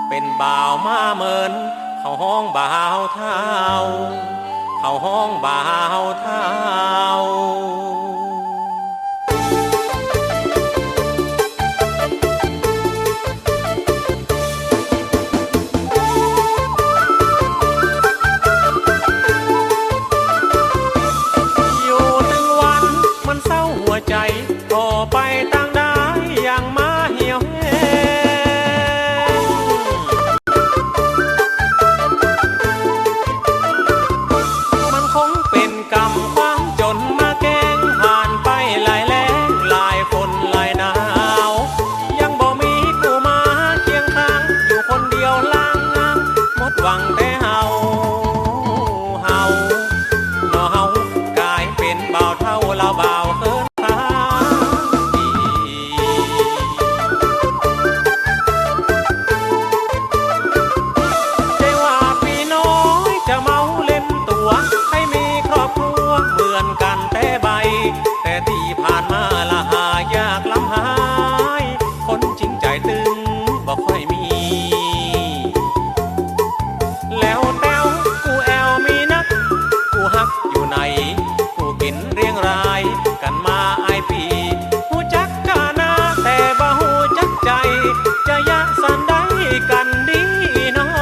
เป็นบ่าวมาเมินเขาห้องบ่าวเท้าเขาห้องบ่าวเท้าใจต่อไปต่างได้อย่างมาเหี่ยวแห้งมันคงเป็นกรรมความจนมาแกงผ่านไปหลายแล้งหลายฝนหลายหนาวยังบ่มีกูมาเคียงข้างอยู่คนเดียวล่างหมดหวังแต่เฮาเนาะเฮากลายเป็นบ่าวเท่าเราบ่าวเคินแต่ที่ผ่านมาละหายากลำหายคนจริงใจตึงบ่ค่อยมีแล้วแต้วกูแอวมีนักกูฮักอยู่ไหนกูกินเรียงรายกันมาไอปีหูจักกานาแต่บ่หูจักใจจะยะสันได้กันดีน้อง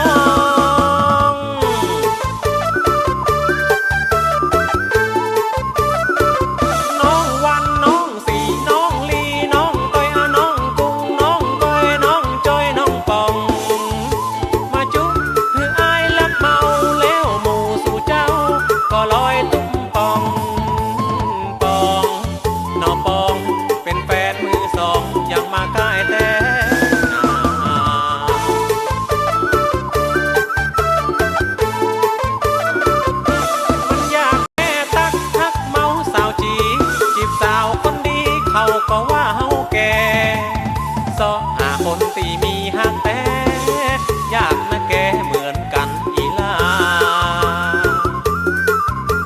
ก็ว่าเฮาแก่ซอหาคนตีมีหักแต่ยากนะแกเหมือนกันอีลา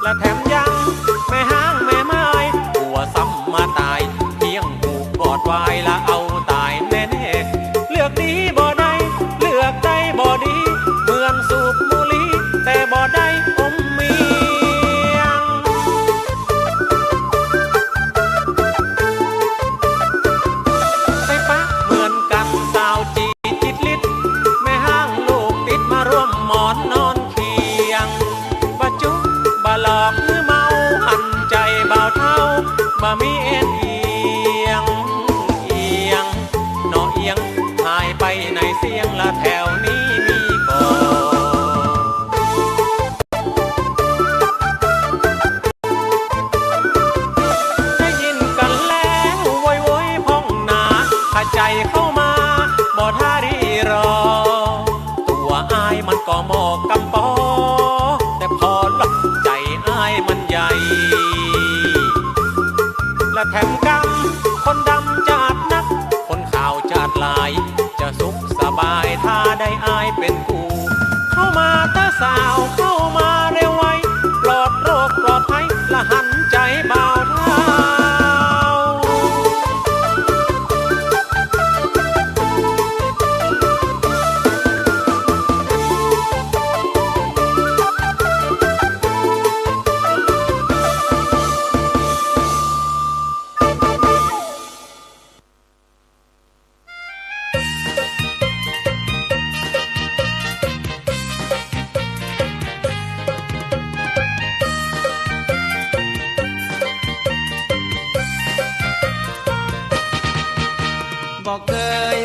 และแถมยังแม่ห้างแม่ไม้หัวซ้ำมาตายเพียงผูกกอดไว้ละเอาตายแน่ๆเลือกดีบ่ได้เลือกได้บ่ดีเหมือนสูบบุหรี่แต่บ่ได้อมเมียงนอนเคียงบ่จุบ่หลอกหรือเมาหันใจบ่าวเท่าบ่มีเอ็นเอียงเนาะเอียงหายไปในเสียงละแถวนี้มีบ่ได้ยินกันแล้วโวยพ้องหนาถ้าใจเข้ามาบ่ท่ารีรออายมันก็หมอกกำปอแต่พอหลับใจอายมันใหญ่และแถมกำคนดำจัดนักคนขาวจัดลายจะสุขสบายถ้าได้อายเป็นกูเข้ามาตาสาวเข้ามาเร็วไวปลอดโรคปลอดภัยละหันใจเบาเท้าบอกเคย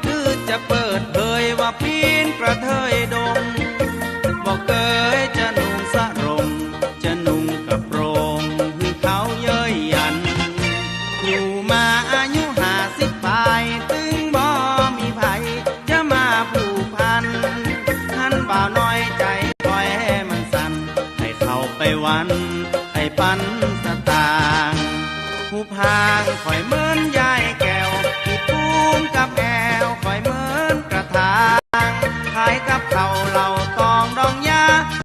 คือจะเปิดเผยว่าปีนกระเทยดงบอกเคยจะนุ่งสะรงจะนุ่งกระโปรงคือเขาเย้ยยันอยู่มาอายุ50 ปลายตึงบ่มีไผจะมาผูกพันท่านบ่าวน้อยใจปล่อยให้มันสั่นให้เข้าไปวันให้ปันสตางค์ผู้พางคอยเหมือนยายแก้วที่ปูมกับแอวคอยเหมือนกระถางขายกับเขาเหล่าตองดองยา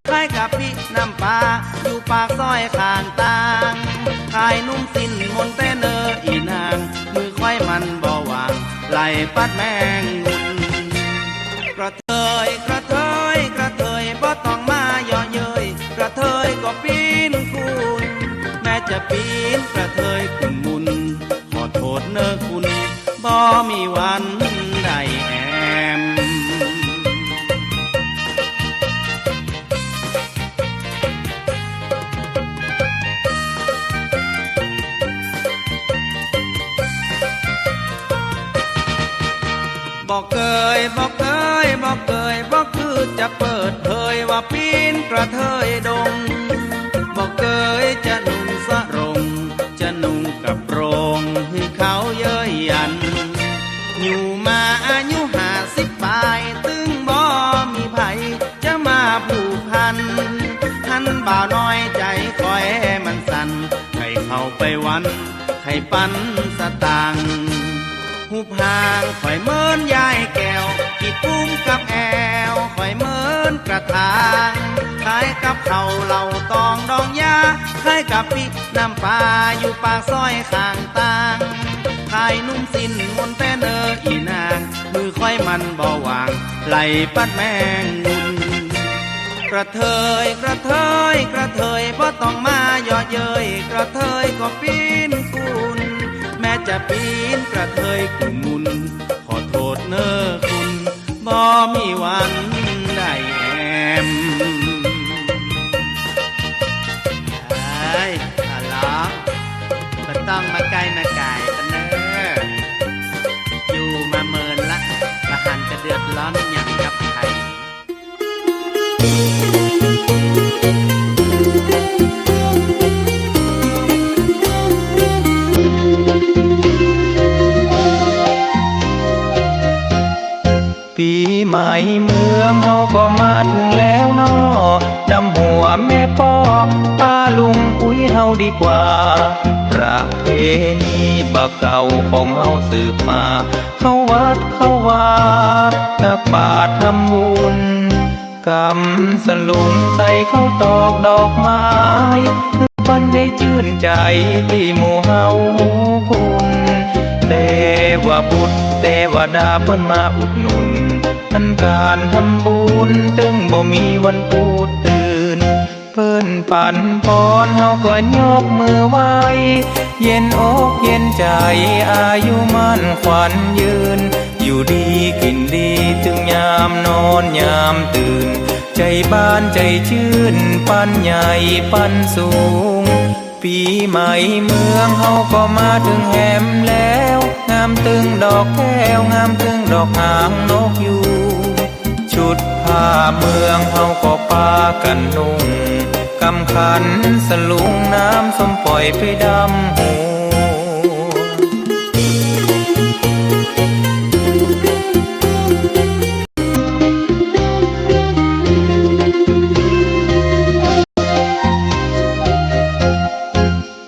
ขายกับพริกน้ำปลาอยู่ปากซอยข้างต่างขายนุ่มเสี สิ้นมนแต่เนออีนางมือควายมันบ่วางไหลปัดแมงมุนกระเทยกระเทยกระเทยบ่ต้องมาย่อเย้ยกระเทยก็ปีนคุณแม้จะปีนกระเทยคุณมุนขอโทษเนอคุณบ่มีวันใดแอมบอกเคยบอกเคยบอกเคยบอกคือจะเปิดเผยว่าปีนกระเทยดงบอกเคยจะนุ่งสะรงจะนุ่งกับโรงให้เขาเย้ยยันอยู่มาอายุ50ปลายตึงบ่มีไผจะมาผูกพันท่านบ่าวน้อยใจคอยให้มันสั่นให้เข้าไปวันให้ปันสตางค์หูพางข่อยเมินยายแก้วกิดปุ้มกับแอวข่อยเมินกระถางขายกับเขาเหล่าตองดองยาขายกับปิน้ำปลาอยู่ปากซอยข้างต่างขายนุ่มสิ้นมนแต่เนออีนางมือค่อยมันบ่วางไหลปัดแมงมุนกระเทยกระเทยกระเทยบ่ต้องมาย่อเย้ยกระเทยก็ปีนคุณแม้จะปีนกระเทยกุมุนขอโทษเนอคุณบ่มีวันได้แอมไอ้อะล้อบ่ต้องมาไกลมาไกลกันเนออยู่มาเมินละละหันจะเดือดร้อนอย่างกับใครปีใหม่เมืองเฮาก็มาถึงแล้วน้อดำหัวแม่พ่อป้าลุงอุ้ยเฮาดีกว่าประเพณีบักเก่าของเฮาสืบมาเข้าวัดเข้าวาตักบาตรทำบุญกำสลุงใส่เข้าตอกดอกไม้วันได้ชื่นใจที่หมู่เฮาคุณเทวบุตรเทวดาเพิ่นมาอุดหนุนอันการทำบุญตึงบ่มีวันพูดตื่นเพิ่นปั่นปอนเฮาก็ยกมือไหว้เย็นอกเย็นใจอายุมั่นขวัญยืนอยู่ดีกินดีถึงยามนอนยามตื่นใจบ้านใจชื่นปันใหญ่ปันสูงปีใหม่เมืองเฮาก็มาถึงแหมแล้วงามตึงดอกแก้วงามตึงดอกหางนกยูงชุดผ้าเมืองเฮาก็ปากันนุ่งกำขันสลุงน้ำส้มปล่อยไปดำหัว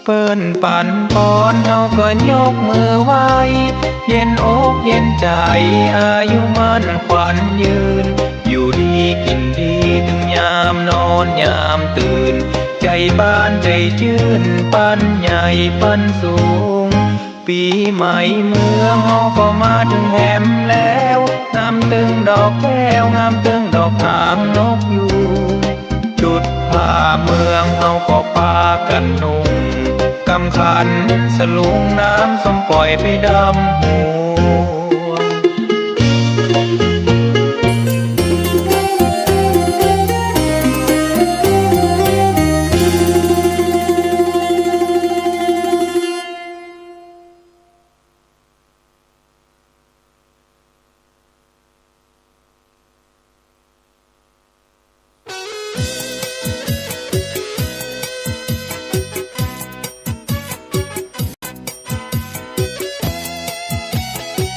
เปิ้นปั่นปอนเฮาก็ยกมือไหว้เย็นอกเย็นใจอายุมั่นขวัญยืนอยู่ดีกินดีถึงยามนอนยามตื่นใจบ้านใจชื่นปันใหญ่ปันสูงปีใหม่เมืองเฮาก็มาถึงแหมแล้วงามตึงดอกแก้วงามตึงดอกหางนกยูงจุดผ้าเมืองเฮาก็ปากันนุ่งกำขันสลุงน้ำส้มปล่อยไปดำหัว เ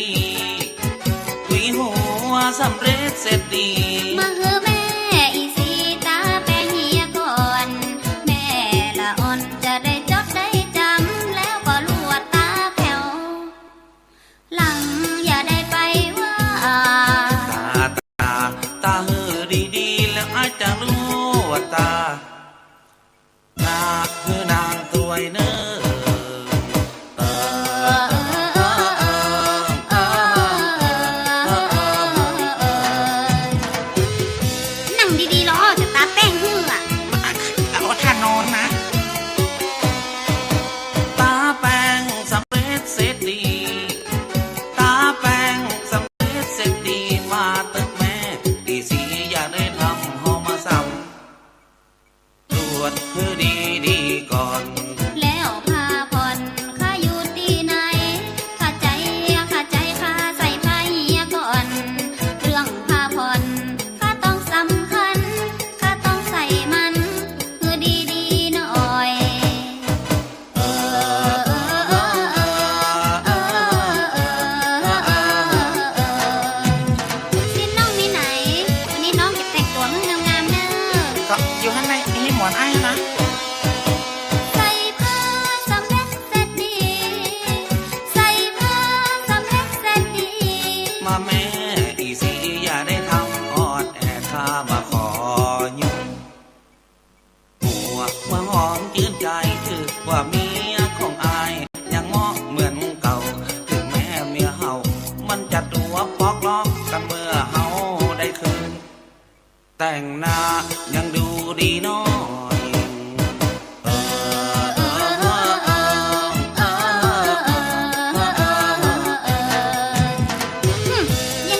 ดีคุยหัวสำเร็จเสร็จดีมาเฮอแม่อีสีตาแป้งเฮียก่อนแม่ละอ่อนจะได้จดได้จำแล้วก็ลวดตาแผ่วหลังอย่าได้ไปว่าตาเฮอดีๆแล้วอาจจะรู้ว่าตาคือนางตัวยเนอนั่งดีๆล้อจะตาแป้งเหือเอาท่านอนนะตาแป้งสำเร็จเสร็จดีตาแป้งสำเร็จเสร็จดีมาตึกแม่ดีสีอย่าได้ทำหอมาซ้ำตรวจคือดีก่อนแล้วพาผ่อนข้าอยู่ที่ไหนข้าใจข้าใส่ผ้าเฮียก่อนเรื่องพาผ่อนข้าต้องสำคัญข้าต้องใส่มันคือดีๆหน่อยสิน้องมีไหนวันนี้น้องจะแต่งตัวงามๆเนอะก็อยู่ข้างในนี่หมอนไอ้นะใส่ผ้าสำเร็จเสร็จดีใส่ผ้าสำเร็จเสร็จดีมาแม่อีสีอย่าได้ทำออดแอดข้ามาขอยุ่งหัวหอมยืนใจถือว่าเมียของอายยังเหมาะเหมือนเก่าถึงแม่เมียเฮามันจะตัวปอกล้อกกันเมื่อเฮาได้คืนแต่งหน้ายังดูดีน้อยยัง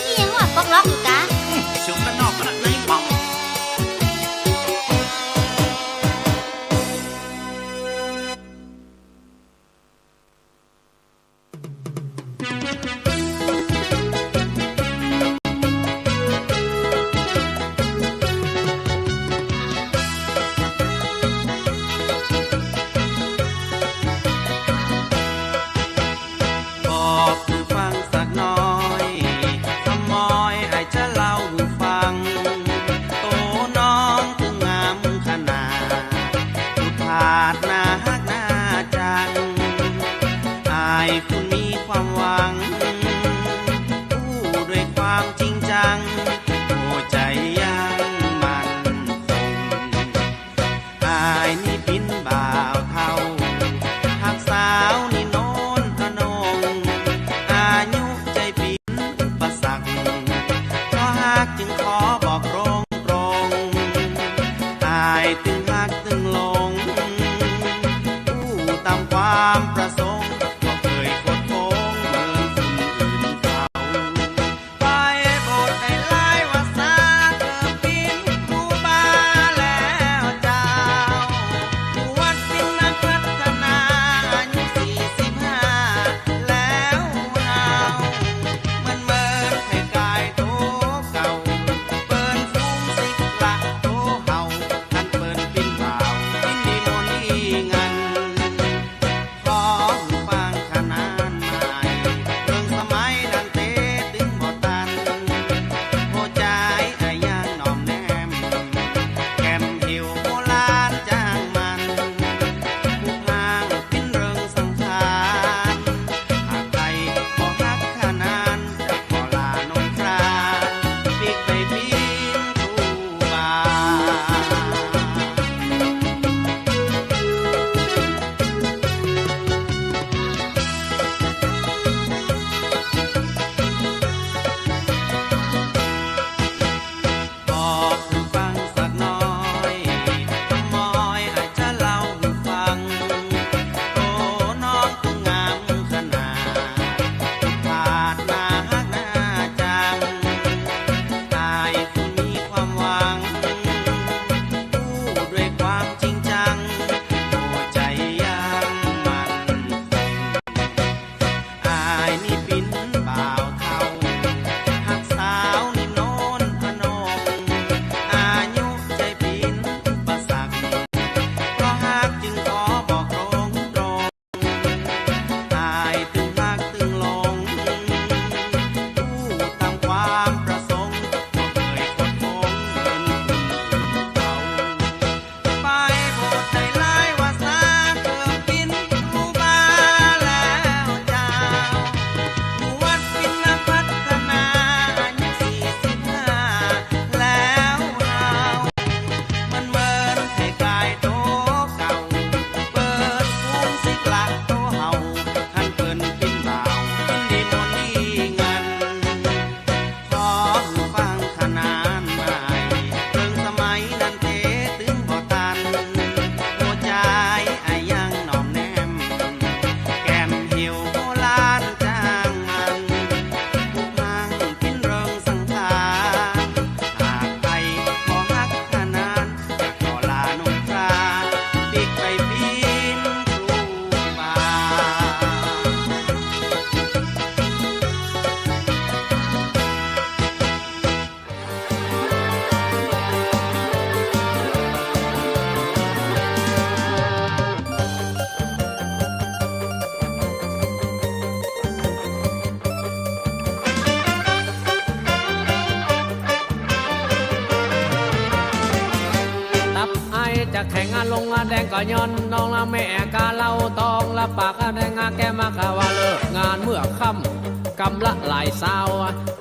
จะแข่งลงแดงก็ย้อนน้องละแม่กาเล่าตองละปากแดงแกมากะว่าเลิกงานเมื่อค่ำกำละหลายสาว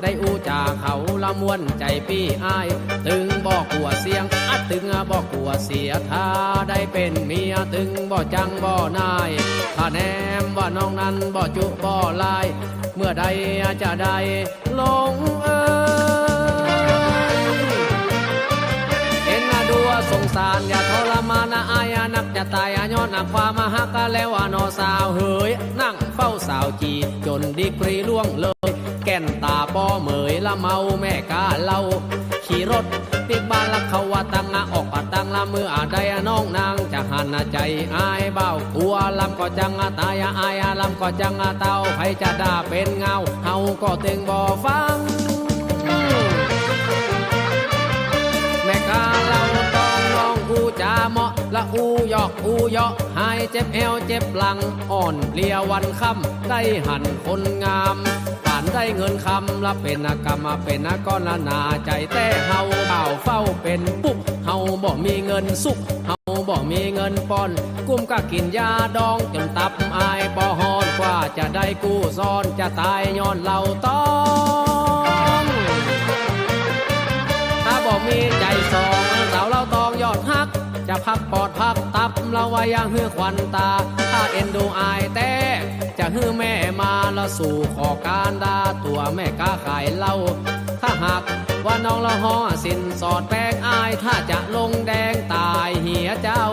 ได้อู้จาเขาละมวนใจพี่อ้ายตึงบอกกลัวเสียงตึงบอกกลัวเสียถ้าได้เป็นเมียตึงบ่จังบ่นายถ้าแนมว่าน้องนั้นบ่จุบ่ลายเมื่อใดจะได้ลงเห็นดูสงสารอย่าทรมานอายนักจะตายย้อนความมาหักแล้วนอสาวเฮยนั่งเฝ้าสาวจีจนดีกรีล่วงเลยแก่นตาป้อเหมยละเมาแม่กาเล่าขี่รถติดบ้านละเขาว่าตั้งออกตั้งละมือใดน้องนางจะหันใจอายเบ้าตัวลำก็จังตายอายลำก็จังเต้าใครจะด่าเป็นเงาเฮาก็ตึงบ่ฟังแม่กาเล่าต้องน้องกูจาเหมาะละอูยอกอูยอกหายเจ็บเอวเจ็บหลังอ่อนเลียวันค่ำได้หันคนงามได้เงินคำละเป็นกรรมเป็นก้อนละนาใจแต่เฮาเบ่าเฝ้าเป็นปุ๊บเฮาบ่มีเงินสุกเฮาบ่มีเงินปอนกุ้มก็กินยาดองจนตับอายบ่ฮอนกว่าจะได้กู้ซ้อนจะตายย้อนเราต้องถ้าบ่มีใจสองสาวเราต้องยอดฮักจะพักปอดพักตับเราไว้ยังหื้อควันตาถ้าเอ็นดูอายแต่จะหื้อแม่มาละสู่ขอการดาตัวแม่กาขายเหล้าถ้าหากว่าน้องละห่อสินสอดแป้งอายถ้าจะลงแดงตายเหียเจ้า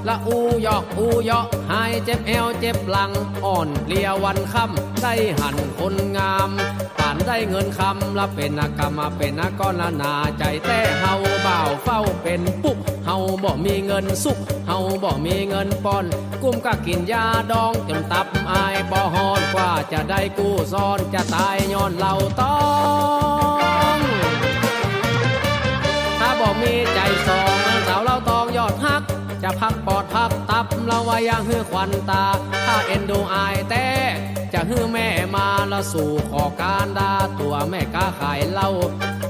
ละอูยอกอูยอกหายเจ็บเอวเจ็บหลังอ่อนเลียวันค่ำได้หันคนงามป่านได้เงินคำละเป็นกรรมเป็นก้อนละนาใจแต่เฮาเบ่าเฝ้าเป็นปุ๊บเฮาบ่มีเงินสุกเฮาบ่มีเงินปอนกุ้มก็กินยาดองจนตับอายบ่ฮอนกว่าจะได้กู้ซ้อนจะตายย้อนเราต้องถ้าบ่มีใจสองสาวเราต้องยอดฮักจะพักปอดพักตับเราไว้ยังหื้อควันตาถ้าเอ็นดูอายแต่จะหื้อแม่มาละสู่ขอการดาตัวแม่กาขายเหล้า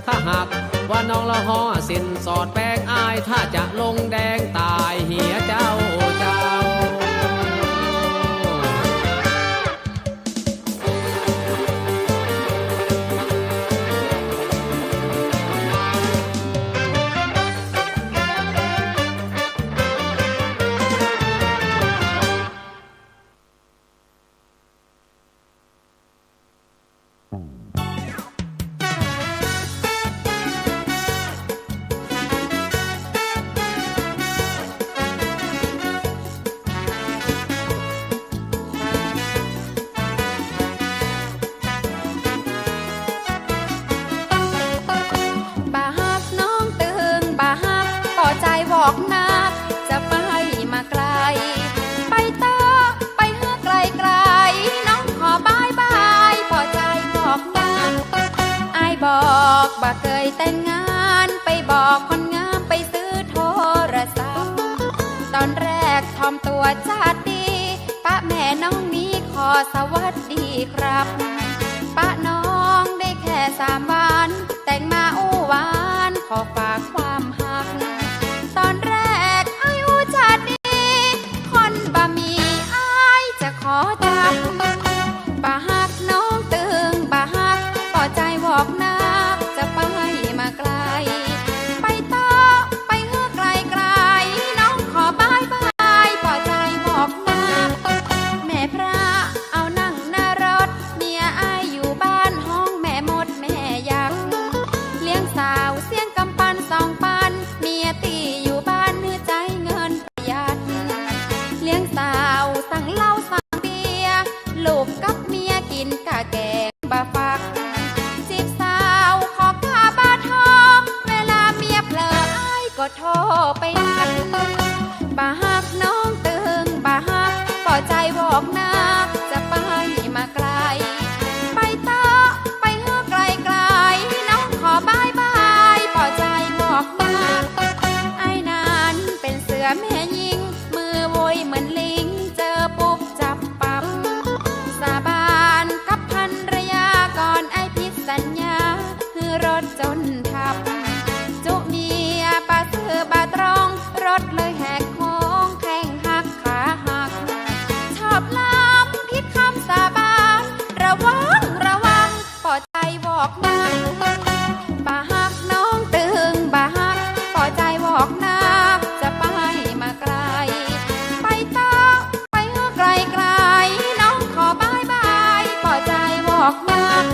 ถ้าหากว่าน้องละห่อสินสอดแป้งอายถ้าจะลงแดงตายเหียเจ้าบอกนักจะไปมาไกลไปเตอไปเฮือไกลไกลน้องขอบายบายพอใจบอกนักอายบอกบ่เคยแต่งงานไปบอกคนงามไปซื้อโทรศัพท์ตอนแรกทอมตัวชาติดีป้าแม่น้องนี้ขอสวัสดีครับป้าน้องได้แค่3 วันแต่งมาอู้หวานขอฝากความหักตอนแรกอายุชาติดีคนบ่มีอายจะขอจับบ่ฮักน้องตึงบ่ฮักพอใจบอกนักจะไปมาไกลไปต่อไปเฮือไกลไกลน้องขอบายบายพอใจบอกนักแม่พระเอานั่งหน้ารถเมียอายอยู่บ้านห้องแม่มดแม่ยักษ์เลี้ยงสาวเสียงกำปั้น2 ปันเมียตีอยู่บ้านเนื้อใจเงินประหยัดเลี้ยงสาวสั่งเหล้าสั่งเบียร์ลูกกับเมียกินกะแกงบะฟักจีบสาวขอค่าบ้าทองเวลาเมียเผลออ้ายก็โทรไปนัดบ่ฮักน้ รถจนทับจุเมียปาซื้อบาตรองรถเลยแหกโค้งแข้งหักขาหักชอบล้ำพิษคำสาบานระวังระวังปอใจบอกนางบาหักน้องตึงบาหักปอใจบอกนางจะไปมาไกลไปต่อไปไกลไกลน้องขอบายบายปอใจบอกนาง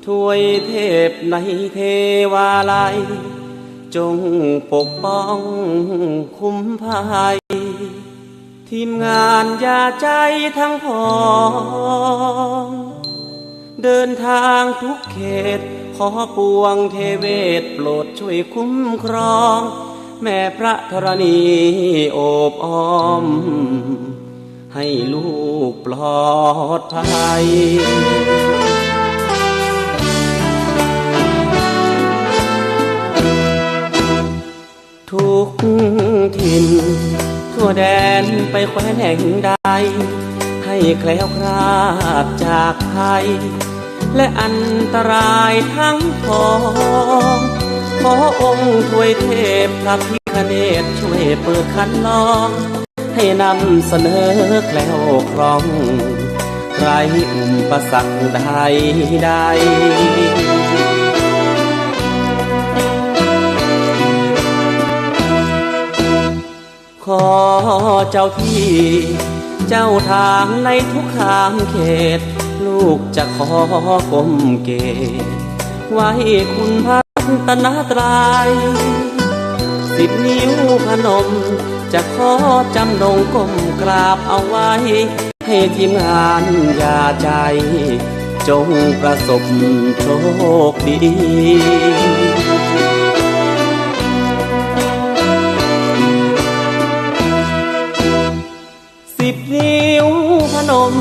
ถวยเทพในเทวาลัยจงปกป้องคุ้มภัยทีมงานยาใจทั้งพองเดินทางทุกเขตขอปวงเทเวศโปรดช่วยคุ้มครองแม่พระธรณีโอบอ้อมให้ลูกปลอดภัยทุกถิ่นทั่วแดนไปแคว้นแห่งใดให้แคล้วคลาดจากภัยและอันตรายทั้งพองขอองค์ถวยเทพพระพิฆเนศช่วยเปิดคันลองให้นำเสนอแคล้วคล่องไร้อุปสรรคใดขอเจ้าที่เจ้าทางในทุกขามเขตลูกจะขอก้มเกศไว้คุณพระรัตนตรัย10 นิ้วพนมจะขอจำนงก้มกราบเอาไว้ให้ทีมงานยาใจจงประสบโชคดี10 นิ้วพนม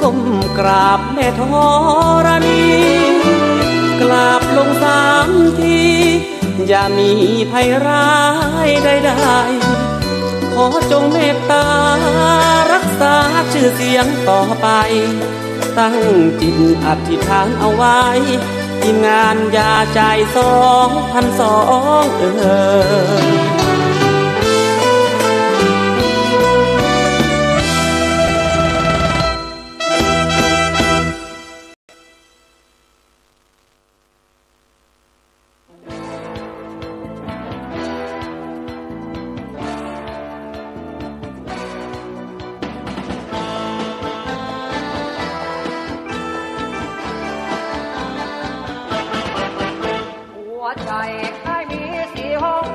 ก้มกราบแม่ธรณีกราบลง3 ทีอย่ามีภัยร้ายใดๆขอจงเมตตารักษาชื่อเสียงต่อไปตั้งจิตอธิษฐานเอาไว้ทีมงานยาใจ2002ใจได้มี4 ห้อง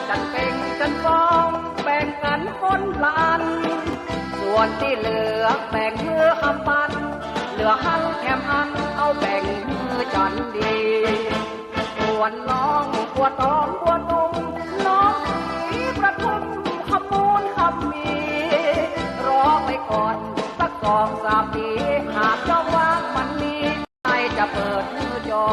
จันเป่งจันฟองแบ่งกันคนละอันส่วนที่เหลือแบ่งมือคำปันเหลือหันแถมหันเอาแบ่งมือจันดีส่วนน้องปวดท้องปวดนุ่มน้องสีประทุมขมูลคำมีรอไปก่อนสัก2-3 ปีหากเจ้าว่างมันมีใครจะเปิดมือจอ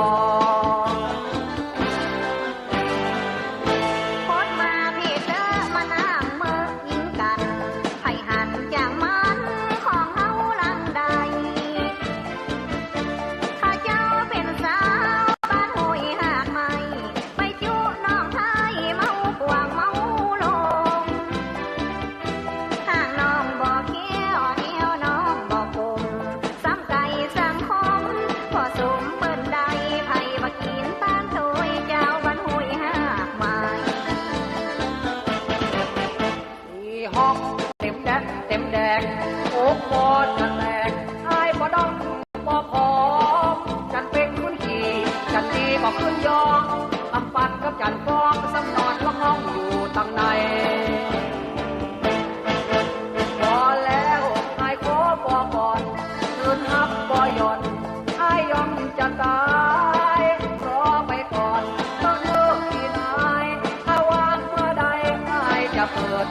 เปิด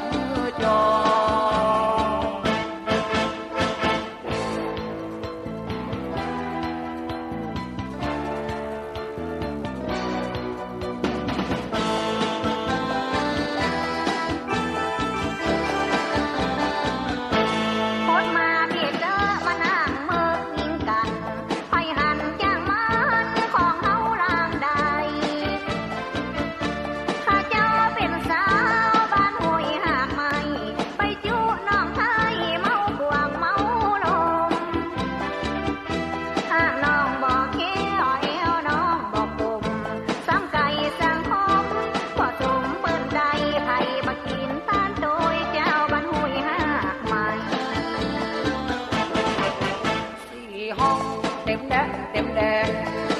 จอ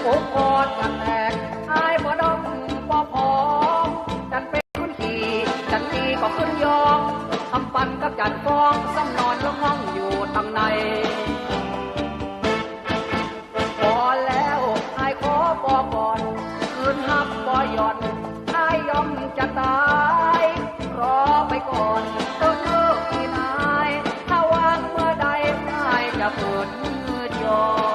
โอ้กอดกันแตกอายบ่ดองบ่พอมจันเป็นคนขี่จันทีก็ขึ้นยองทำปันกับจันฟองซ้ำนอนลงห้องอยู่ทางในพอแล้วอายขอบอกก่อนคืนหับบ่หย่อนอายยอมจะตายรอไปก่อนเธอที่นายถ้าวางเมื่อใดอายจะเปิดจอ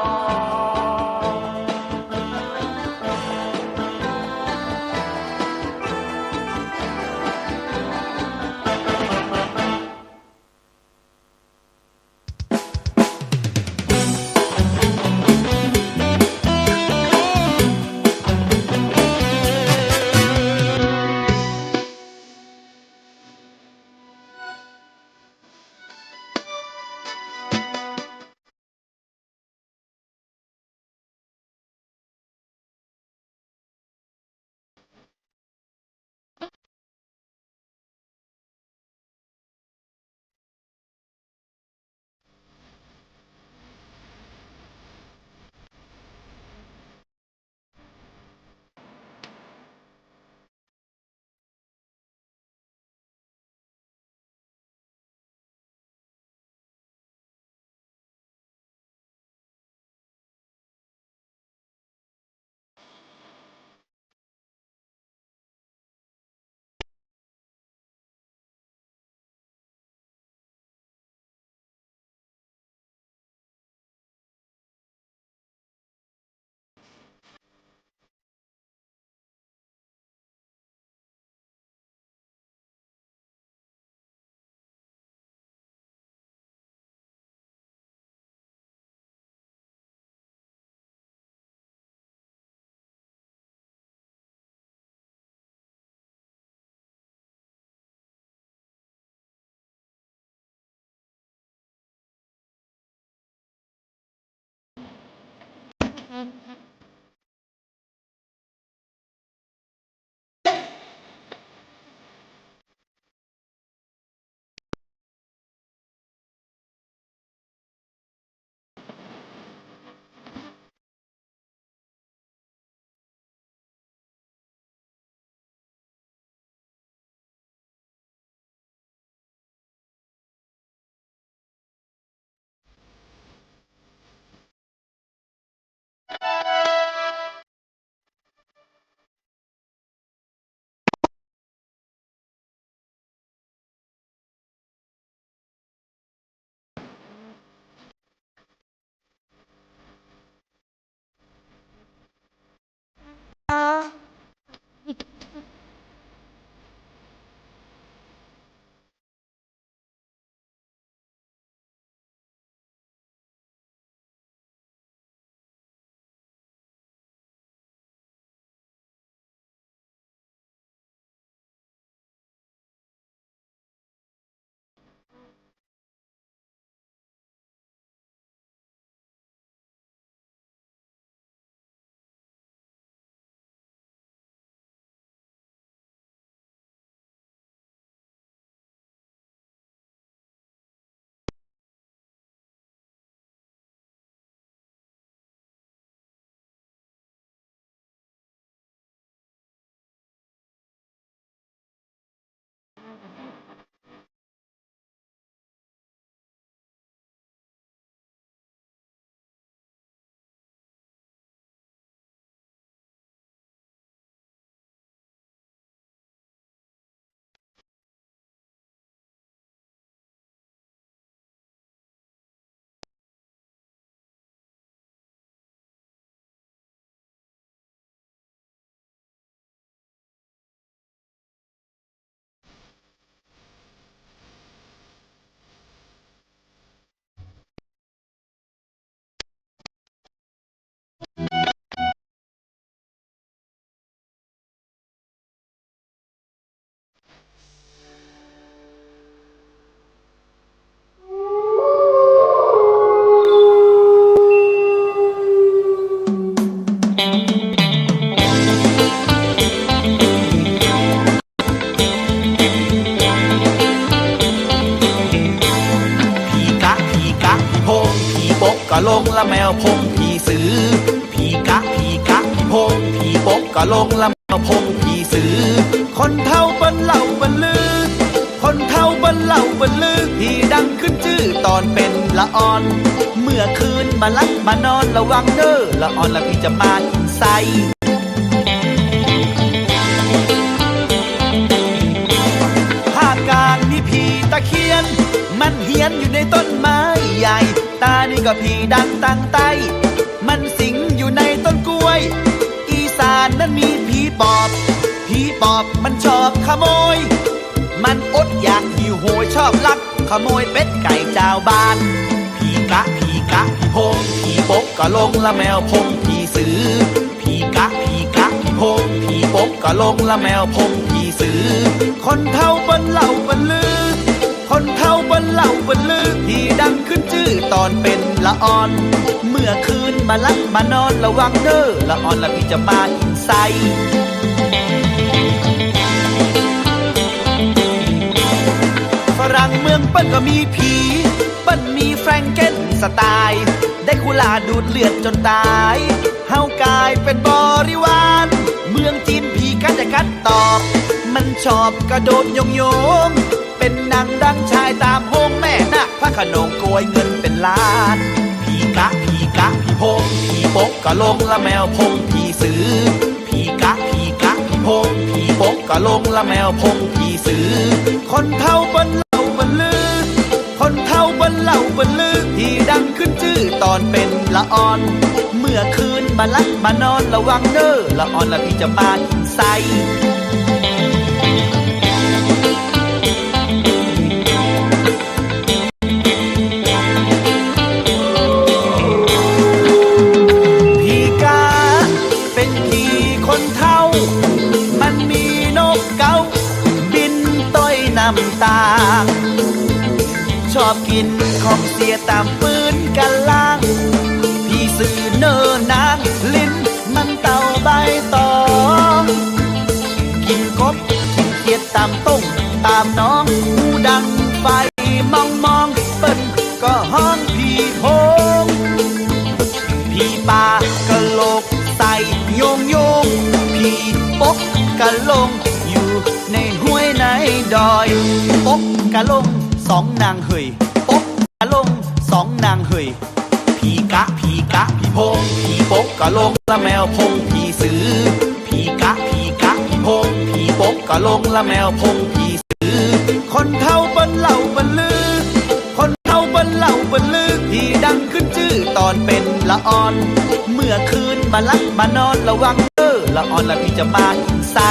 คนเท่าเปิ้นเล่าเปิ้นลือคนเท่าเปิ้นเล่าเปิ้นลือที่ดังขึ้นชื่อตอนเป็นละอ่อนเมื่อคืนมาลักมานอนระวังเด้อละอ่อนละพี่จะมากินไส้ภาคกลางนี่ผีตะเคียนมันเฮียนอยู่ในต้นไม้ใหญ่ตานี่ก็ผีดังตั้งไตมันสิงอยู่ในต้นกล้วยอีสานนั้นมีผีปอบผีปอบมันชอบขโมยมันอดอยากหิวโหยชอบลักขโมยเป็ดไก่เจ้าบ้านผีกะผีโพงผีปกก็ลงละแมวพงผีสือผีกะผีโพงผีปกก็ลงละแมวพงผีสือคนเท่าเปิ้นเล่าเปิ้นลือคนเท่าเปิ้นเล่าเปิ้นลือที่ดังขึ้นชื่อตอนเป็นละอ่อนเมื่อคืนมาลักมานอนระวังเด้อละอ่อนละพี่จะมากินไส้ฝรั่งเมืองเปิ้นก็มีผีเปิ้นมีแฟรงเกนสไตล์ได้คุลาดูดเลือดจนตายเฮากลายเป็นบริวารเมืองจีนผีกัดจะกัดตอบมันชอบกระโดดโยงเป็นนางดังชายตามโฮงแม่นักพระขนงโกยเงินเป็นล้านผีกะผีโพงผีปกก็ลงละแมวพงผีสือผีกะผีโพงผีปกก็ลงละแมวพงผีสือคนเท่าเปิ้นเล่าเปิ้นลือคนเท่าเปิ้นเล่าเปิ้นลือที่ดังขึ้นชื่อตอนเป็นละอ่อนเมื่อคืนมาลักมานอนระวังเด้อละอ่อนละพี่จะมากินไส้ต่างชอบกินของเสียตามปืนกันล่างพี่ซื้อเนิ่นนางลิ้นมันเต่าใบตองกินกบกินเขียดตามต้งตามน้องหูดังไฟมองเปิ้นก็ห้องพี่โพงพี่ปากะโลกใส่โยงพี่ปกกะลงอยู่ในห้วยในดอยปกกะลงสองนางเฮยปกกะลงสองนางเฮยผีกะผีโพงผีปกกะลงละแมวพงผีสือผีกะผีโพงผีปกกะลงละแมวพงผีสือคนเท่าเปิ้นเล่าเปิ้นลือคนเท่าเปิ้นเล่าเปิ้นลือที่ดังขึ้นชื่อตอนเป็นละอ่อนเมื่อคืนมาลักมานอนระวังเด้อละอ่อนละพี่จะมากินไส้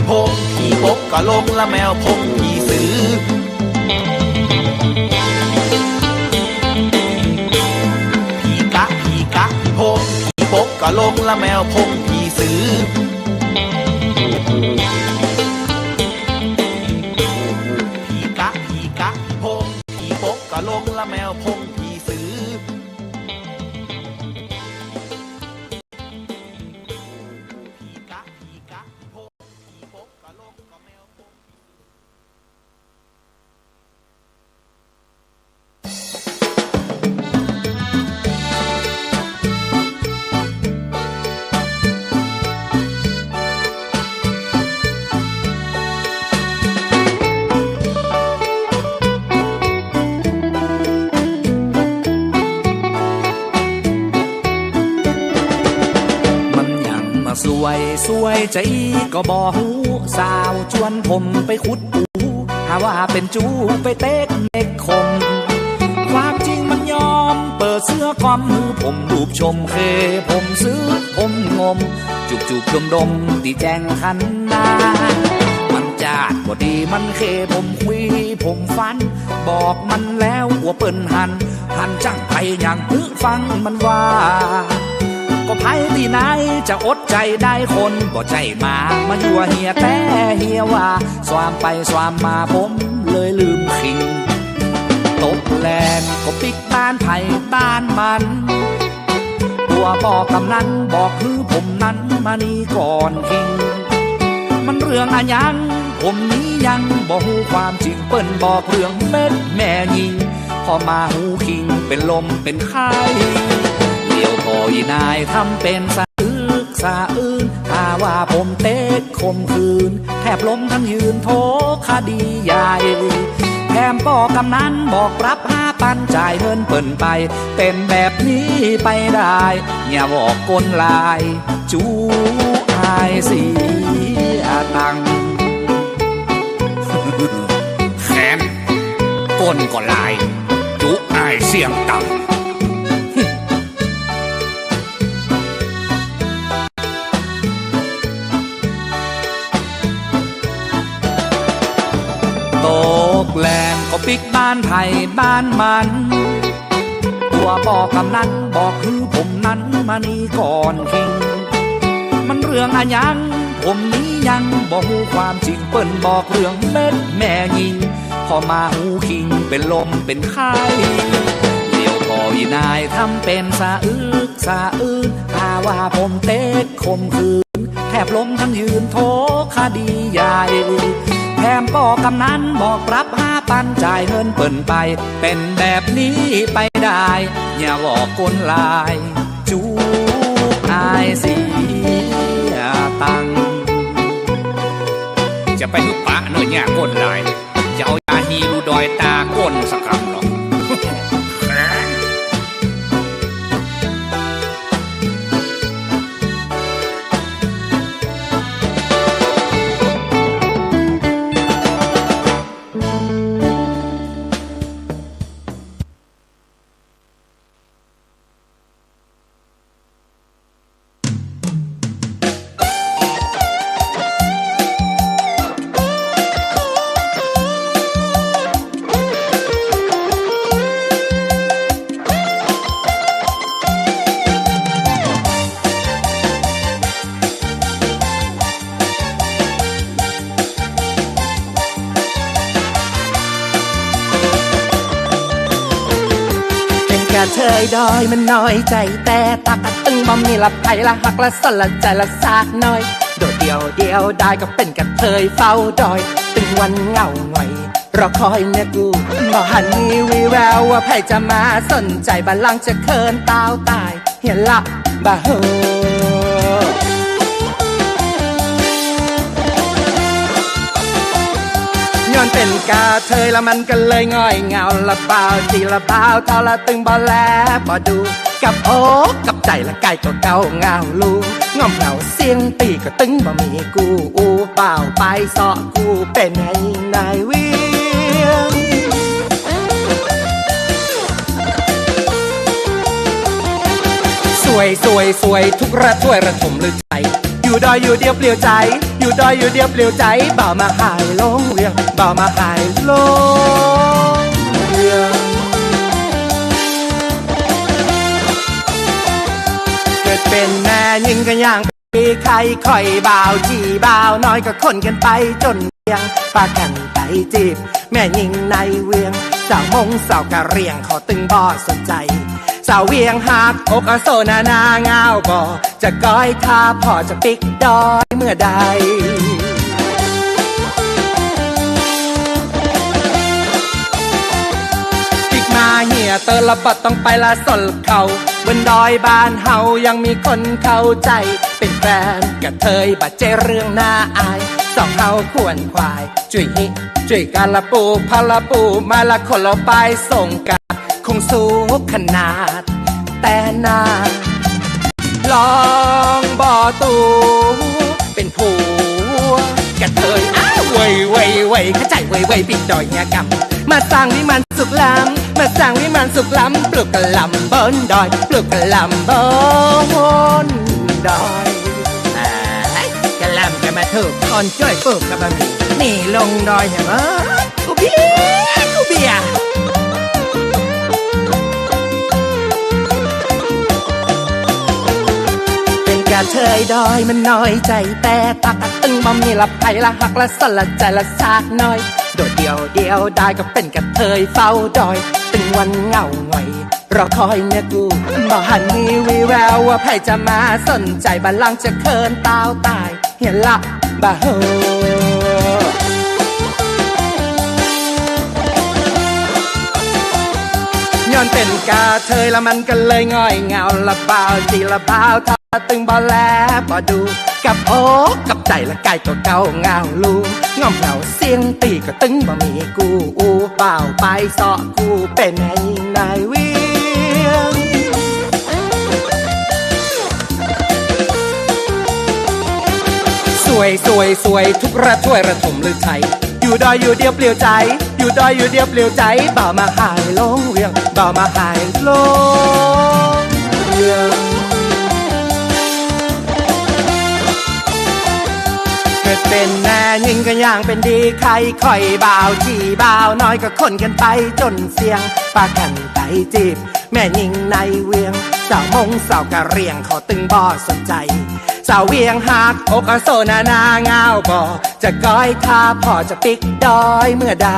พงผีปกก็ลงละแมวพงผีสือผีกะพงผีปกก็ลงละแมวพงผีสือผีกะพงผีปกก็ลงละแมวพงผีสือสวยใจก็บ่หูสาวชวนผมไปขุดปูหาว่าเป็นจูไปเต๊กเน็กคมความจริงมันยอมเปิดเสื้อความมือผมดูบชมเคผมซื้อผมงมจุกดมตีแจงคันนามันจาดบ่ดีมันเคผมคุยผมฟันบอกมันแล้วหัวเปิ้นหันจังไปอย่างฟังมันว่าก็ไผที่ไหนจะอดใจได้คนบ่ใจมายั่วเฮียแต่เฮียว่าสวามไปสวามมาผมเลยลืมคิงตกแลนก็ปิกบ้านไผ่บ้านมันตัวบอกกำนันบอกคือผมนั้นมานี่ก่อนคิงมันเรื่องอะยังผมนี้ยังบอกหูความจริงเปิ้นบอกเรื่องเม็ดแม่ยิงพอมาหูคิงเป็นลมเป็นไข้เดี๋ยว พออีนายทำเป็นสะอึกสะอื้นถ้าว่าผมเต๊กคมคืนแทบล้มทั้งยืนโทคดีใหญ่แถมปอกำนันบอกรับ5,000จ่ายเงินเปิ่นไปเป็นแบบนี้ไปได้อย่าบอกกลลายจูอายเสียตังแขนก้นก็ลายจุอายเสียงต่ำตกแลนก็ปิกบ้านไผ่บ้านมันตัวบอกกำนันบอกคือผมนั้นมานี่ก่อนคิงมันเรื่องอะยังผมนี้ยังบอกหูความจริงเปิ้นบอกเรื่องเม็ดแม่ยิงพอมาหูคิงเป็นลมเป็นไข้เดี๋ยวพออีนายทำเป็นสะอึกสะอื้นถ้าว่าผมเต๊กคมคืนแทบล้มทั้งยืนโทคดีใหญ่แถมปอกำนันบอกรับ5,000จ่ายเงินเปิ่นไปเป็นแบบนี้ไปได้อย่าบอกกลลายจูอายเสียตังจะไปหุบปะเนื้อเนี่ยก้นลายจะเอายาฮีรูดอยตาก้นสักคำหรอกกะเทยดอยมันน้อยใจแต่ตากะตึงบ่มีละไผละหักละสนละใจละซากน้อยโดดเดียวได้ก็เป็นกะเทยเฝ้าดอยตึงวันเหงาหงอยรอคอยเมียกูบ่หันมีวีแววว่าไผจะมาสนใจบัลลังก์จะเคินตาวตายเห็นละบ่เฮอย้อนเป็นกาเทยละมันก็เลยง่อยเหงาละเบาจีละเบาเท่าละตึงบ่แลบ่ดูกับโอ้กับใจละไก่ก็เก่าเงาลูง่อมเหงาเสียงตีก็ตึงบ่มีกูอูเปล่าไปสอกูเป็นไงนายเวียงสวยทุกระถ้วยระทมลือใจอยู่ดอยอยู่เดียวเปลี่ยวใจอยู่ดอยอยู่เดียวเปลี่ยวใจบ่าวมาหายลงเวียงบ่าวมาหายลงเวียงเกิดเป็นแม่ยิงกันอย่างปีใครคอยบ่าวจีบ่าวน้อยก็คนกันไปจนเวียงปากันไปจีบแม่ยิงในเวียงสาวมงสาวกะเรียงขอตึงบ่สนใจสาวเวียงหักอกอโซนานาเงาบ่จะก้อยท่าพอจะปิกดอยเมื่อใดปิกมาเหี่ยเตอละบัดต้องไปละสนเขาบนดอยบ้านเฮายังมีคนเข้าใจเป็นแฟนกับเทยบัดเจเรื่องน่าอายสองเฮาควรควายจุยฮิจุยการละปูพาละปูมาละคนละไปส่งกันคงสูงขนาดแต่นาลองบ่ตูเป็นผัวกะเทยอ้าวเว่ยเข้าใจเว่ยปิดดอยเนี่ยกำมาสร้างวิมานสุขล้ำมาสร้างวิมานสุขล้ำปลูกกะหล่ำบนดอยปลูกกะหล่ำบนดอยกะหล่ำกันมาเถอะตอนจ้อยปลูกกับบะหมี่นี่ลงดอยเห็นไหมกูเบียกะเทยดอยมันน้อยใจแต่ตากะตึงบ่มีละไผละหักละสนละใจละซากน้อยโดดเดียวได้ก็เป็นกะเทยเฝ้าดอยตึงวันเหงาหงอยรอคอยเมียกูบ่หันมีวีแววว่าไผจะมาสนใจบัลลังก์จะเคินตาวตายเห็นละบ่เฮอ ย้อนเป็นกาเทยแล้วมันก็เลยง่อยเงาละเบาจีละเบาถ้าตึงบ่แลบ่ดูกับโอ้กับใจละไก่ก็เก่าเงาลูงอมเหงาเสียงตีก็ตึงบ่มีกูอูเปล่าไปสอกูเป็นไอ้นายเวียงสวยทุกระถ้วยระถมหรือไทยอยู่ดอยอยู่เดียวเปลี่ยวใจอยู่ดอยอยู่เดียวเปลี่ยวใจบ่าวมาหายลงเวียงบ่าวมาหายลงเวียงเกิดเป็นแม่ยิงก็ย่างเป็นดีใครคอยบ่าวจีบ่าวน้อยก็คนกันไปจนเสียงปากันไปจีบแม่ยิงในเวียงสาวมงสาวกะเรียงขอตึงบ่สนใจสาวเวียงหักอกอโซนานาเงาบ่จะก้อยท่าพอจะปิกดอยเมื่อใด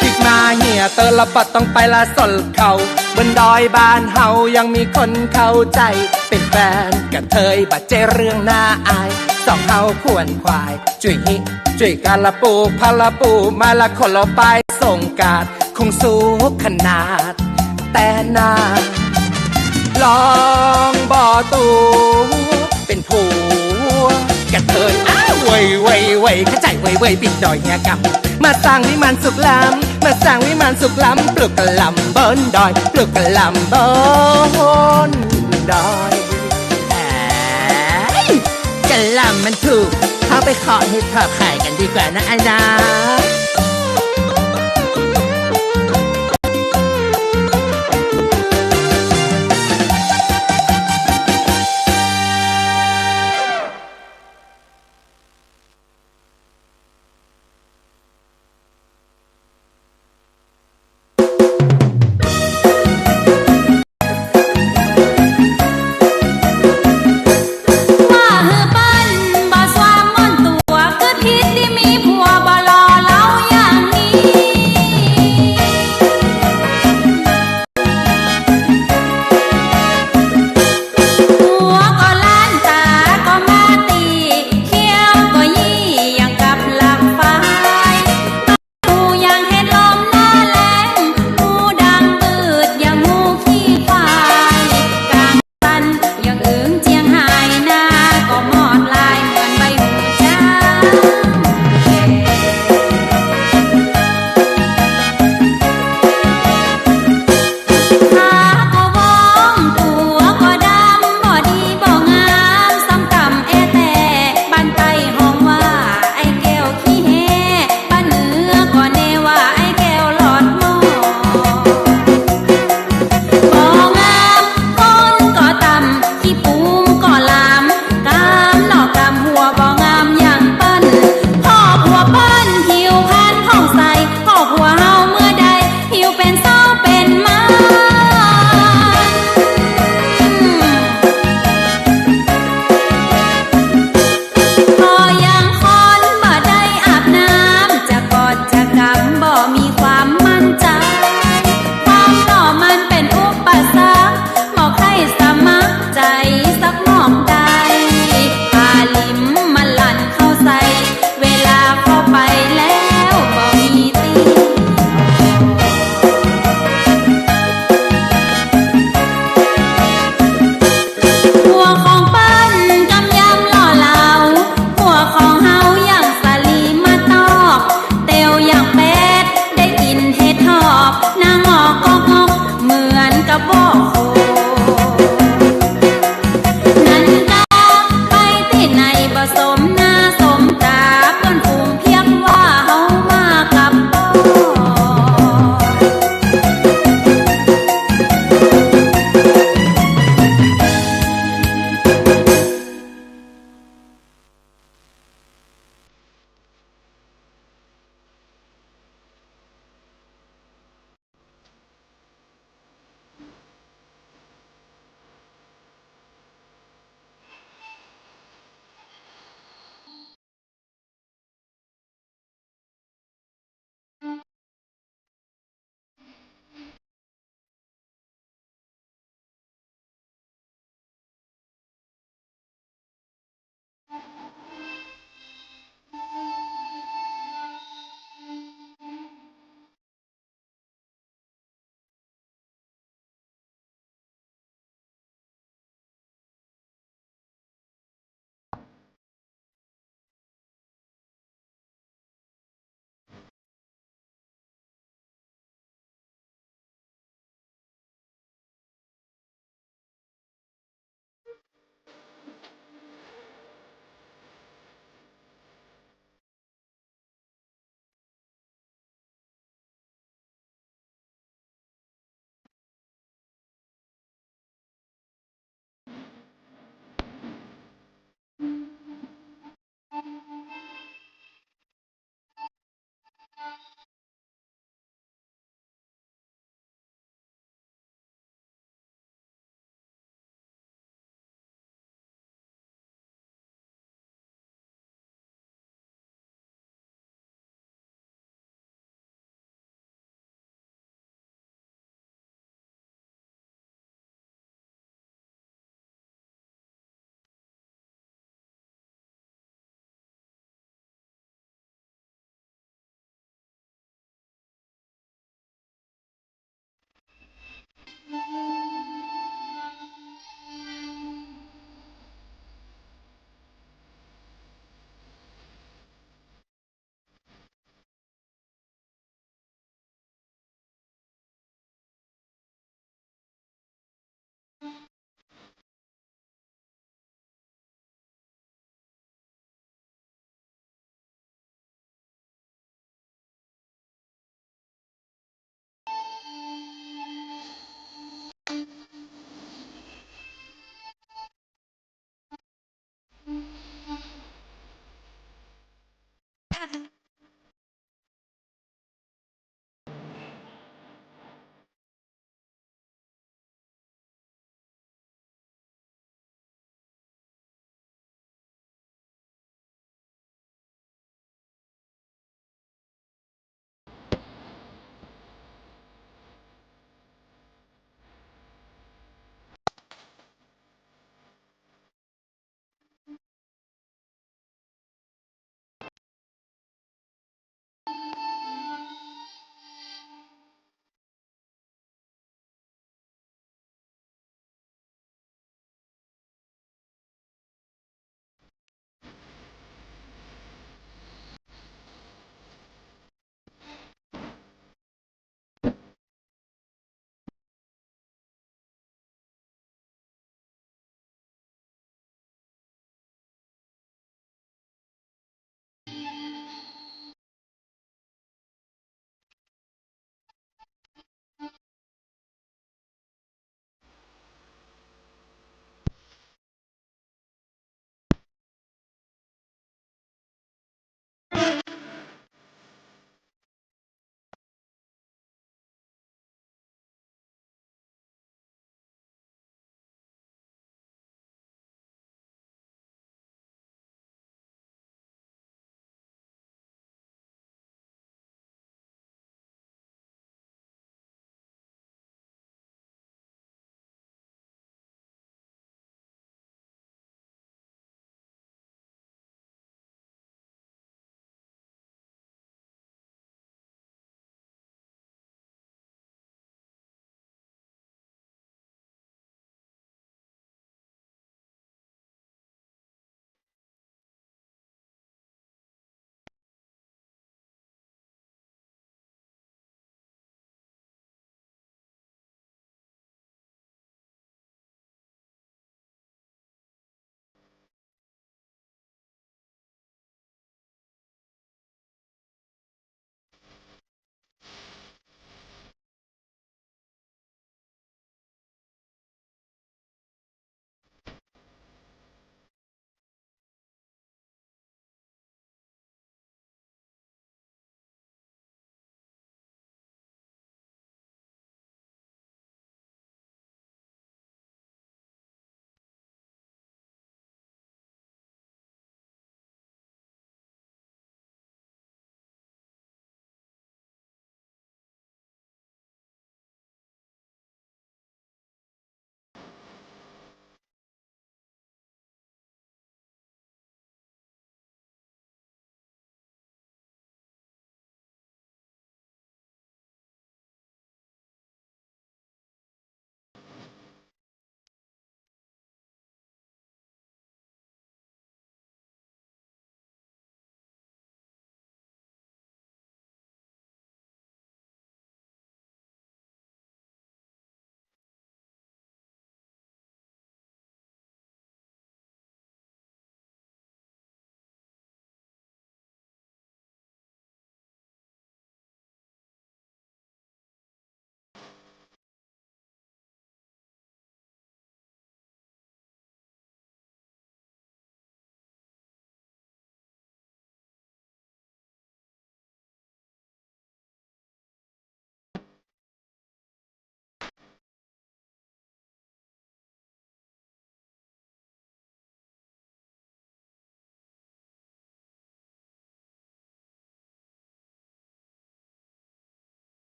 ปิกมาเหี่ยเตอละบัดต้องไปละสนเขาบนดอยบ้านเฮายังมีคนเข้าใจเป็นแฟนกับเทยบัดเจเรื่องน่าอายสองเฮาควรควายจุยฮิจุยกาละปูพาละปูมาละคนละไปส่งกาดคงสูงขนาดแต่นาลองบ่อตูเป็นผัวกระเทยอ้าวเว่ยเข้าใจเว่ยปิดดอยเฮียกำมาสร้างวิมานสุขล้ำมาสร้างวิมานสุขล้ำปลูกกะหล่ำบนดอยปลูกกะหล่ำบนดอยกะหล่ำมันถูกเข้าไปขอให้ทอดขายกันดีกว่านะไอ้นาว่าฮือปั้นบ่สว่างม่อนตัวคือทิศที่มีผัวบ่รอเล้า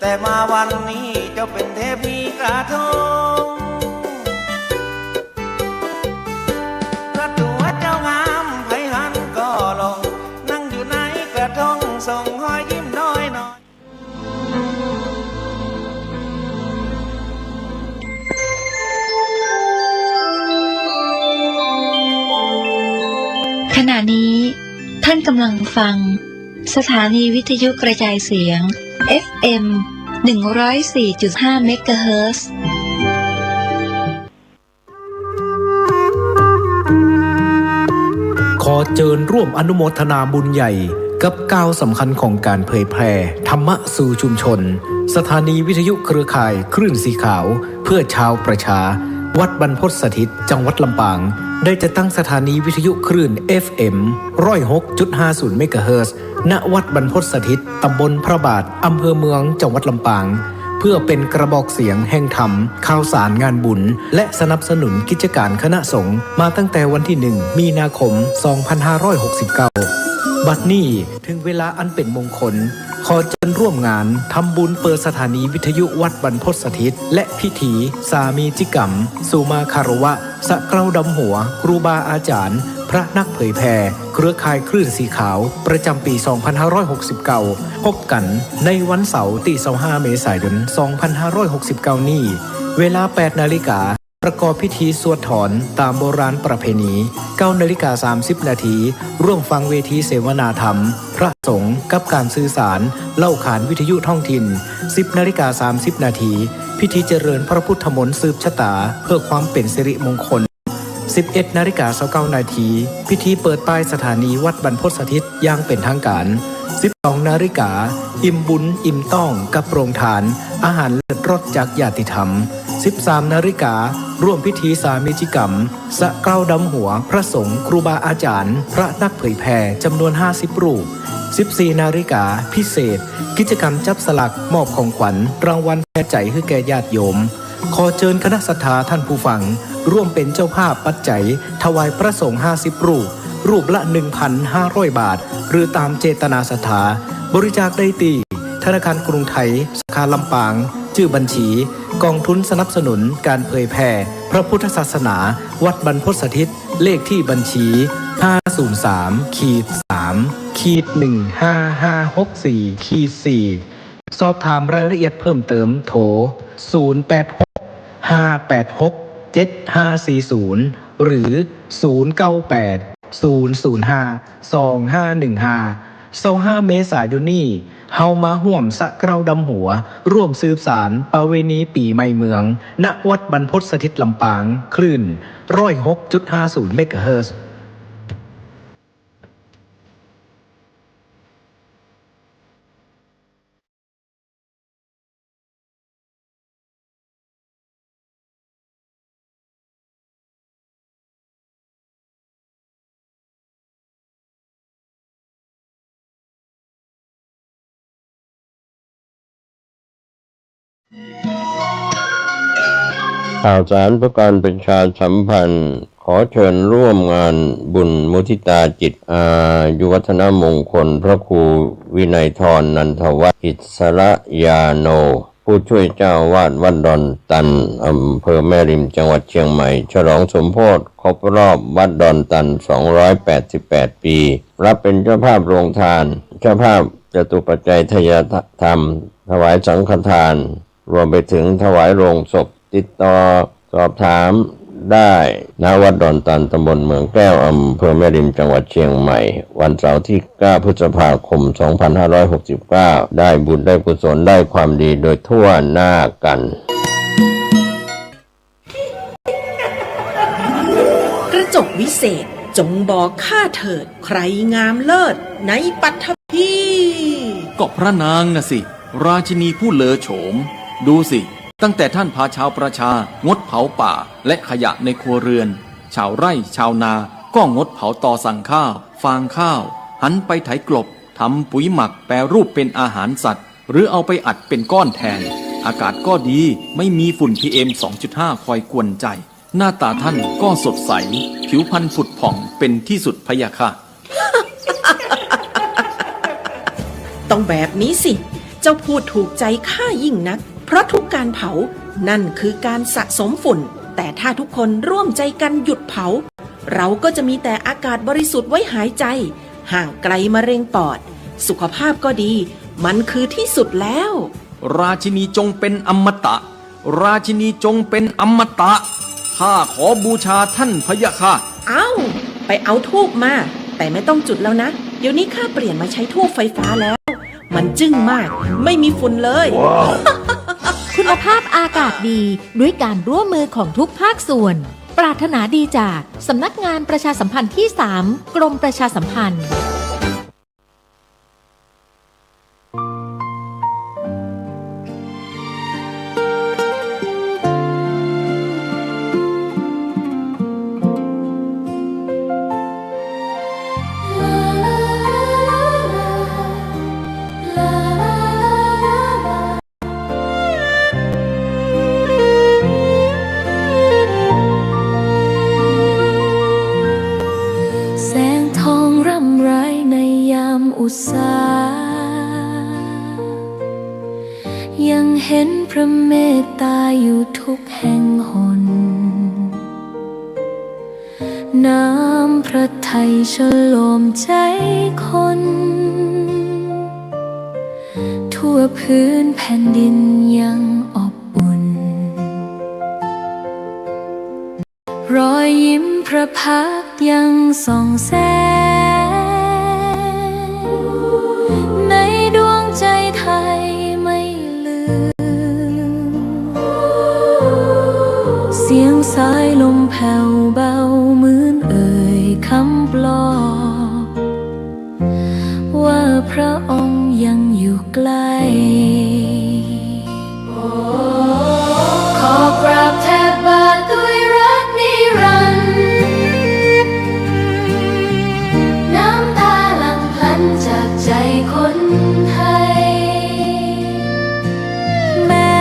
แต่มาวันนี้เจ้าเป็นเทพีกระทงพระตัวเจ้างามไผหันก็ลงนั่งอยู่ในกระทงส่งหอยยิ้มน้อยน้อย ขณะนี้ท่านกำลังฟังสถานีวิทยุกระจายเสียง FM 104.5 เมกะเฮิรตซ์ขอเชิญร่วมอนุโมทนาบุญใหญ่กับก้าวสำคัญของการเผยแพร่ธรรมะสู่ชุมชนสถานีวิทยุเครือข่ายคลื่นสีขาวเพื่อชาวประชาวัดบรรพตสถิตจังหวัดลำปางได้จะตั้งสถานีวิทยุคลื่น FM 106.50 เมกะเฮิรตซ์ณวัดบรรพตสถิตตำบลพระบาทอำเภอเมืองจังหวัดลำปางเพื่อเป็นกระบอกเสียงแห่งธรรมข่าวสารงานบุญและสนับสนุนกิจการคณะสงฆ์มาตั้งแต่วันที่ 1 มีนาคม 2569 บัดนี้ถึงเวลาอันเป็นมงคลขอเชิญร่วมงานทำบุญเปิดสถานีวิทยุวัดบรรพตสถิตและพิธีสามีจิกรรมสุมาคารวะสะเกล้าดำหัวครูบาอาจารย์พระนักเผยแผ่เครือข่ายคลื่นสีขาวประจำปี 2569 พบกันในวันเสาร์ที่ 25 เมษายน 2569 นี้เวลา 8 นาฬิกาประกอบพิธีสวดถอนตามโบราณประเพณี 9:30 นาทีร่วมฟังเวทีเสวนาธรรมพระสงฆ์กับการสื่อสารเล่าขานวิทยุท้องถิ่น 10:30 นาทีพิธีเจริญพระพุทธมนต์สืบชะตาเพื่อความเป็นสิริมงคล 11:29 นาทีพิธีเปิดป้ายสถานีวัดบรรพตสถิตอย่างเป็นทางการ 12 นาฬิกาอิ่มบุญอิ่มต้องกับโรงทานอาหารเลิศรสจากญาติธรรม 13 นาฬิการ่วมพิธีสามีจิกรรมสะเกล้าดำหัวพระสงฆ์ครูบาอาจารย์พระนักเผยแผ่จำนวน 50 รูป 14 นาฬิกาพิเศษกิจกรรมจับสลักมอบของขวัญรางวัลแก่ใจให้แก่ญาติโยมขอเชิญคณะศรัทธาท่านผู้ฟังร่วมเป็นเจ้าภาพปัจจัยถวายพระสงฆ์ 50 รูปรูปละ 1,500 บาทหรือตามเจตนาศรัทธาบริจาคได้ที่ธนาคารกรุงไทยสาขาลำปางชื่อบัญชีกองทุนสนับสนุนการเผยแผ่พระพุทธศาสนาวัดบรรพตสถิตเลขที่บัญชี 503-3-15564-4 สอบถามรายละเอียดเพิ่มเติมโทร 086-586-7540 หรือ 098-005-2515 เมษายนนี้เฮามาห่วมสะเกล้าดำหัวร่วมสืบสารประเวณีปีใหม่เมืองณวัดบรรพตสถิตลำปางคลื่น 106.50 เมกะเฮิรตซ์ข่าวสารเพื่อการประชาสัมพันธ์ขอเชิญร่วมงานบุญมุทิตาจิตอายุวัฒนมงคลพระครูวินัยธรนันทวัฒน์อิสระยาโนผู้ช่วยเจ้าวาดวัดดอนตันอำเภอแม่ริมจังหวัดเชียงใหม่ฉลองสมโภชครบรอบวัดดอนตัน288 ปีรับเป็นเจ้าภาพโรงทานเจ้าภาพจตุปัจจัยทายธรรมถวายสังฆทานรวมไปถึงถวายโรงศพติดต่อสอบถามได้ณวัดดอนตันตำบลเมืองแก้วอำเภอแม่ริมจังหวัดเชียงใหม่วันเสาร์ที่ 9 พฤษภาคม 2569 ได้บุญได้กุศลได้ความดีโดยทั่วหน้ากันกระจกวิเศษจงบอกข้าเถิดใครงามเลิศในปัทภีก็พระนางน่ะสิราชินีผู้เลอโฉมดูสิตั้งแต่ท่านพาชาวประชางดเผาป่าและขยะในครัวเรือนชาวไร่ชาวนาก็งดเผาตอสั่งข้าวฟางข้าวหันไปไถกลบทำปุ๋ยหมักแปรรูปเป็นอาหารสัตว์หรือเอาไปอัดเป็นก้อนแทนอากาศก็ดีไม่มีฝุ่น PM 2.5 คอยกวนใจหน้าตาท่านก็สดใสผิวพรรณผุดผ่องเป็นที่สุดพะยะค่ะ ต้องแบบนี้สิ เจ้าพูดถูกใจข้ายิ่งนักเพราะทุกการเผานั่นคือการสะสมฝุ่นแต่ถ้าทุกคนร่วมใจกันหยุดเผาเราก็จะมีแต่อากาศบริสุทธิ์ไว้หายใจห่างไกลมะเร็งปอดสุขภาพก็ดีมันคือที่สุดแล้วราชินีจงเป็นอมตะราชินีจงเป็นอมตะข้าขอบูชาท่านพะยะค่ะไปเอาธูปมาแต่ไม่ต้องจุดแล้วนะเดี๋ยวนี้ข้าเปลี่ยนมาใช้ธูปไฟฟ้าแล้วมันจึ้งมากไม่มีฝุ่นเลย wow. คุณภาพอากาศดีด้วยการร่วมมือของทุกภาคส่วนปรารถนาดีจากสำนักงานประชาสัมพันธ์ที่ 3 กรมประชาสัมพันธ์อุตสายังเห็นพระเมตตาอยู่ทุกแห่งหนน้ำพระทัยฉโลมใจคนทั่วพื้นแผ่นดินยังอบอุ่นรอยยิ้มพระพักตร์ยังส่องแสงในดวงใจไทยไม่ลืมเสียงสายลมแผ่วเบาเหมือนเอ่ยคำปลอบว่าพระองค์ยังอยู่ใกล้ขอกราบแทบบาทด้วยรักนิรันดร์น้ำตาหลั่งพลันจากใจคนไทยแม้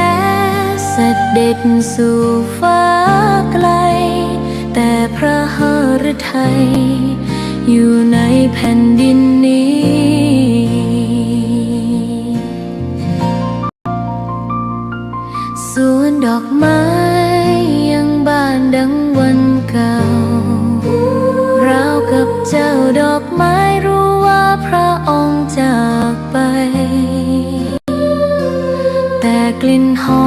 เสด็จสู่ฟ้าไกลแต่พระหฤทัยอยู่ในแผ่นดินนี้สวนดอกไม้ยังบานดังวันเก่าราวกับเจ้าดอกไม้รู้ว่าพระองค์จากไปแต่กลิ่นหอ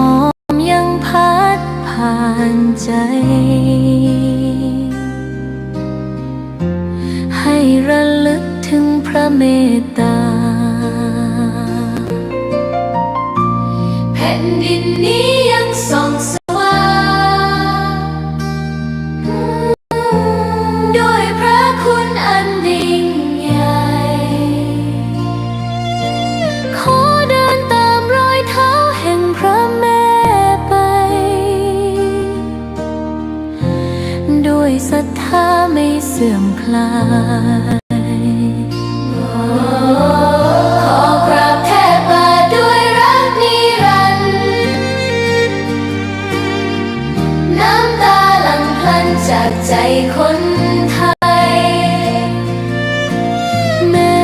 มยังพัดผ่านใจให้ระลึกถึงพระเมตตาแผ่นดินนี้ยังส่องสว่างด้วยพระคุณอันยิ่งใหญ่ขอเดินตามรอยเท้าแห่งพระแม่ไปด้วยศรัทธาไม่เสื่อมคลายขอกราบแทบบาทด้วยรักนิรันดร์น้ำตาหลั่งพลันจากใจคนไทยแม้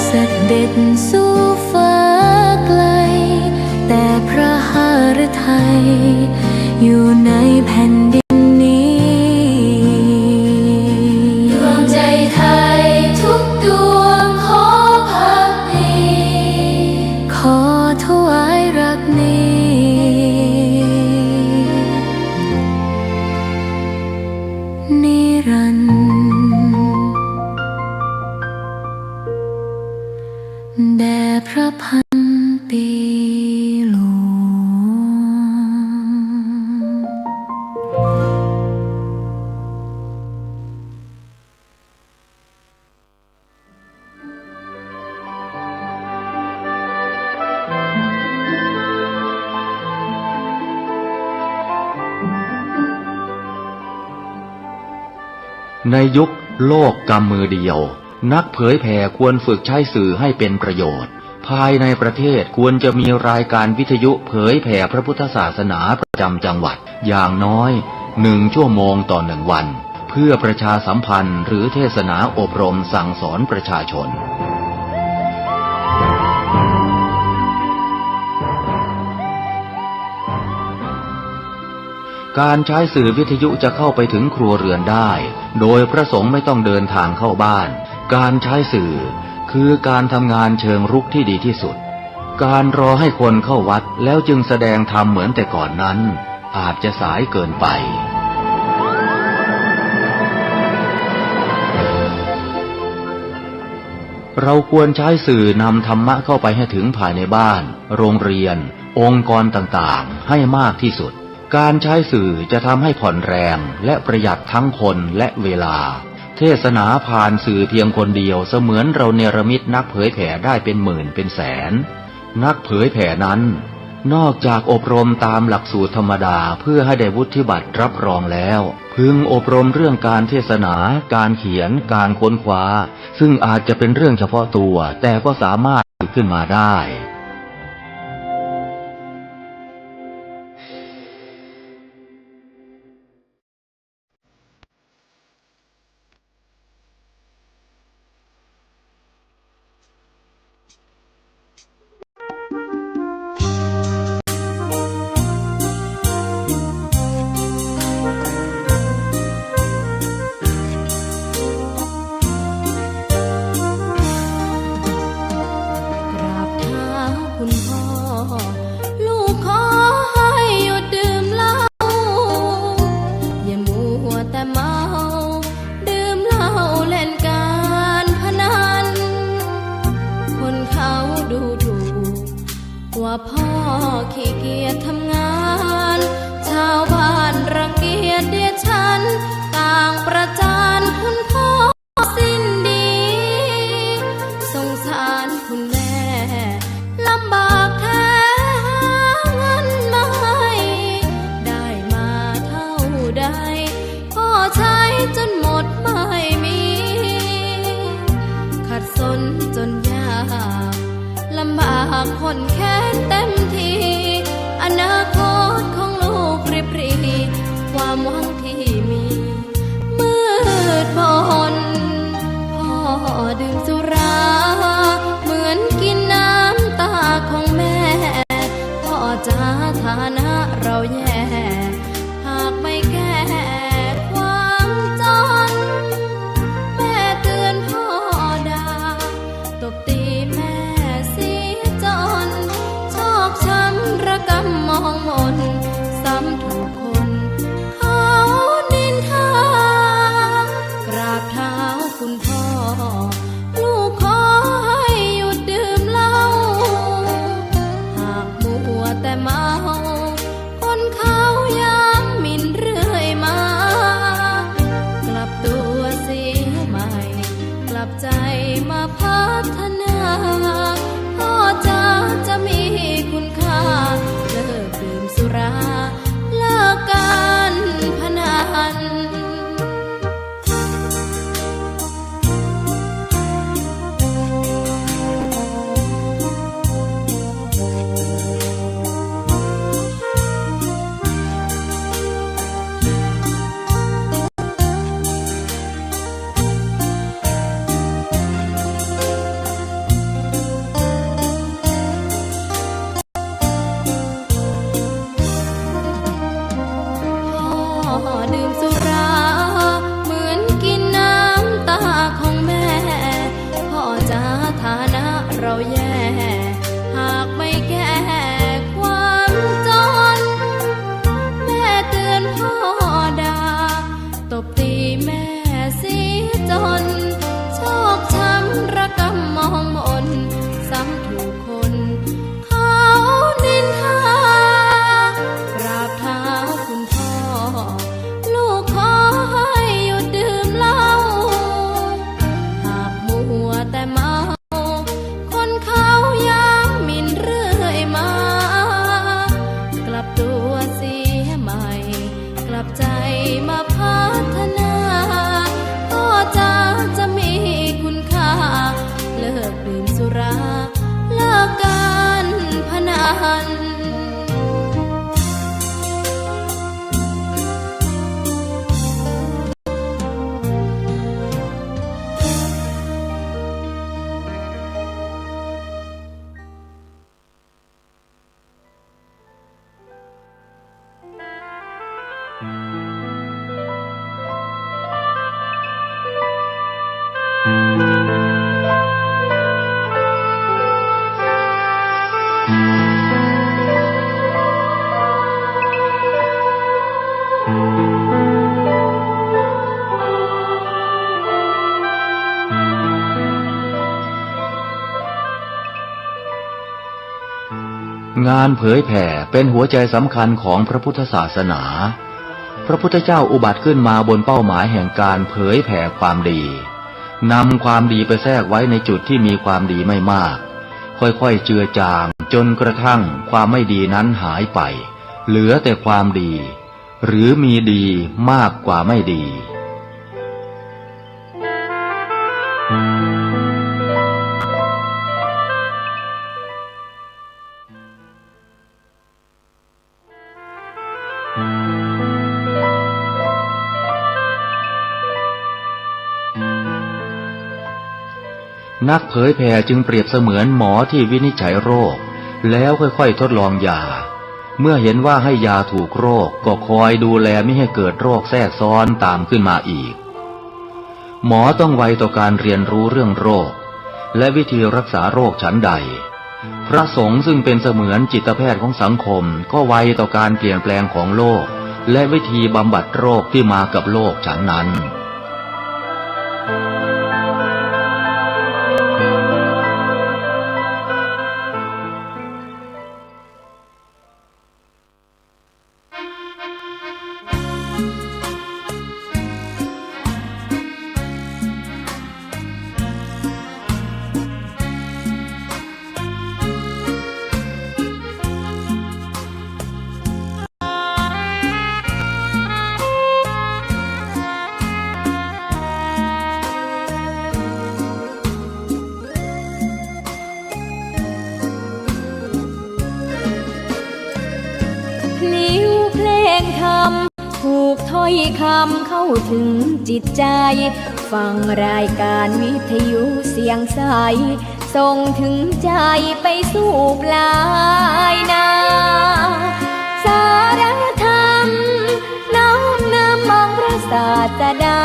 เสด็จสู่ฟ้าไกลแต่พระหฤทัยอยู่ในแผ่นดินนี้ดวงใจไทยทุกดวงขอพักดีขอถวายรักนี้นิรันดร์แด่พระพันปีหลวงในยุคโลกกำมือเดียวนักเผยแผ่ควรฝึกใช้สื่อให้เป็นประโยชน์ภายในประเทศควรจะมีรายการวิทยุเผยแผ่พระพุทธศาสนาประจำจังหวัดอย่างน้อย1 ชั่วโมงต่อ1 วันเพื่อประชาสัมพันธ์หรือเทศนาอบรมสั่งสอนประชาชน การใช้สื่อวิทยุจะเข้าไปถึงครัวเรือนได้โดยพระสงฆ์ไม่ต้องเดินทางเข้าบ้านการใช้สื่อคือการทำงานเชิงรุกที่ดีที่สุดการรอให้คนเข้าวัดแล้วจึงแสดงธรรมเหมือนแต่ก่อนนั้นอาจจะสายเกินไปเราควรใช้สื่อนำธรรมะเข้าไปให้ถึงภายในบ้านโรงเรียนองค์กรต่างๆให้มากที่สุดการใช้สื่อจะทำให้ผ่อนแรงและประหยัดทั้งคนและเวลาเทศนาผ่านสื่อเพียงคนเดียวเสมือนเราเนรมิตนักเผยแผ่ได้เป็นหมื่นเป็นแสนนักเผยแผ่นั้นนอกจากอบรมตามหลักสูตรธรรมดาเพื่อให้ได้วุฒิบัตรรับรองแล้วพึงอบรมเรื่องการเทศนาการเขียนการค้นคว้าซึ่งอาจจะเป็นเรื่องเฉพาะตัวแต่ก็สามารถฝึกขึ้นมาได้พ่อขี้เกียจทำงานชาวบ้านรังเกียจเดียดฉันต่างประจานคุณพ่อสิ้นดีสงสารคุณแม่ลำบากแท้หาเงินมาให้ได้มาเท่าใดพ่อใช้จนหมดไม่มีขัดสนจนยากลำบากคนแค้นเต็มทีอนาคตของลูกริบหรี่ความหวังที่มีมืดมนพ่อดื่มสุราเหมือนกินน้ำตาของแม่พ่อจะฐานะเราแย่หากไม่แก้ความจนแม่เตือนพ่อด่าตบตีแม่ช้ำระกำมองมนซ้ำถูกคนเขานินทากราบเท้าคุณพ่อลูกขอให้หยุดดื่มเหล้าหากมัวแต่เมาคนเขาย้ำหมิ่นเรื่อยมากลับตัวเสียใหม่กลับใจมาพัฒนาพ่อจะมีคุณค่าเลิกดื่มสุราเลิกการพนันดื่มสุราเหมือนกินน้ำตาของแม่พ่อจะฐานะเราแย่หากไม่แก้ความจนแม่เตือนพ่อด่าตบตีแม่เสียจนชอกช้ำระกำมองมนซ้ำถูกคนเขานินทากราบเท้าคุณพ่อลูกขอให้หยุดดื่มเหล้าหากมัวแต่เมาคนเขาย้ำหมิ่นเรื่อยมากลับตัวเสียใหม่กลับใจมาพัฒนาพ่อจะมีคุณค่าเลิกดื่มสุราเลิกการพนัน งานเผยแผ่เป็นหัวใจสำคัญของพระพุทธศาสนาพระพุทธเจ้าอุบัติขึ้นมาบนเป้าหมายแห่งการเผยแผ่ความดีนำความดีไปแทรกไว้ในจุดที่มีความดีไม่มากค่อยๆเจือจางจนกระทั่งความไม่ดีนั้นหายไปเหลือแต่ความดีหรือมีดีมากกว่าไม่ดีนักเผยแผ่จึงเปรียบเสมือนหมอที่วินิจฉัยโรคแล้วค่อยๆทดลองยาเมื่อเห็นว่าให้ยาถูกโรคก็คอยดูแลไม่ให้เกิดโรคแทรกซ้อนตามขึ้นมาอีกหมอต้องไวต่อการเรียนรู้เรื่องโรคและวิธีรักษาโรคฉันใดพระสงฆ์ซึ่งเป็นเสมือนจิตแพทย์ของสังคมก็ไวต่อการเปลี่ยนแปลงของโลกและวิธีบำบัดโรคที่มากับโลกฉันนั้นถูกถ้อยคำเข้าถึงจิตใจฟังรายการวิทยุเสียงใสส่งถึงใจไปสู่ปลายนาสารธรรมน้อมนำมองพระศาสดา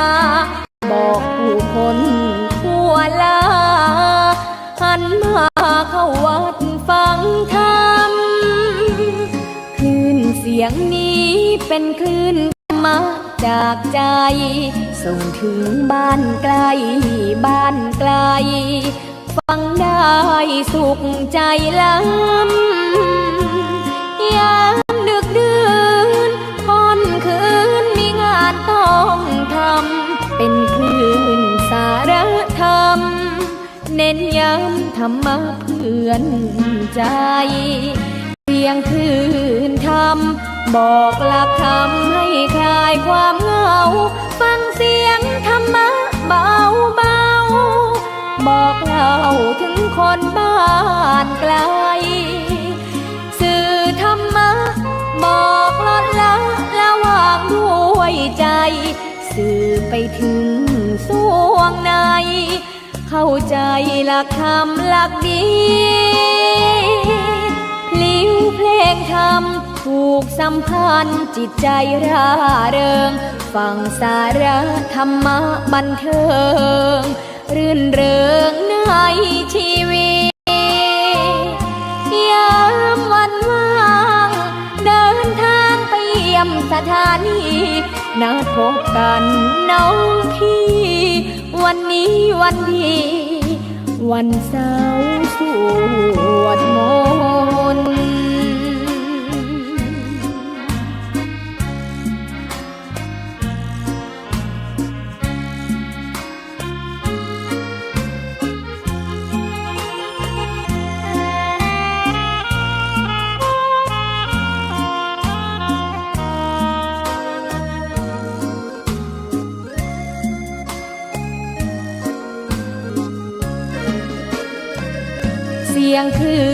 บอกผู้คนทั่วลาหันมาเข้าวัดฟังธรรมคลื่นเสียงนี้เป็นคลื่นมาจากใจส่งถึงบ้านไกลบ้านไกลฟังได้สุขใจล้ำยามดึกดื่นค่ำคืนมีงานต้องทำเป็นคลื่นสารธรรมเน้นย้ำธรรมะเพื่อนใจเสียงคลื่นธรรมบอกหลักธรรมให้คลายความเหงาฟังเสียงธรรมะเบาเบาบอกเล่าถึงคนบ้านไกลสื่อธรรมะบอกลดละระหว่างด้วยใจสื่อไปถึงสวงในเข้าใจหลักธรรมหลักดีพลิ้วเพลงธรรมถูกสัมพันธ์จิตใจร่าเริงฟังสาระธรรมะบันเทิงรื่นเริงในชีวิตยามวันว่างเดินทางไปเยี่ยมสถานีนัดพบกันน้องพี่วันนี้วันดีวันเสาร์สวดมนต์ สียงคลื่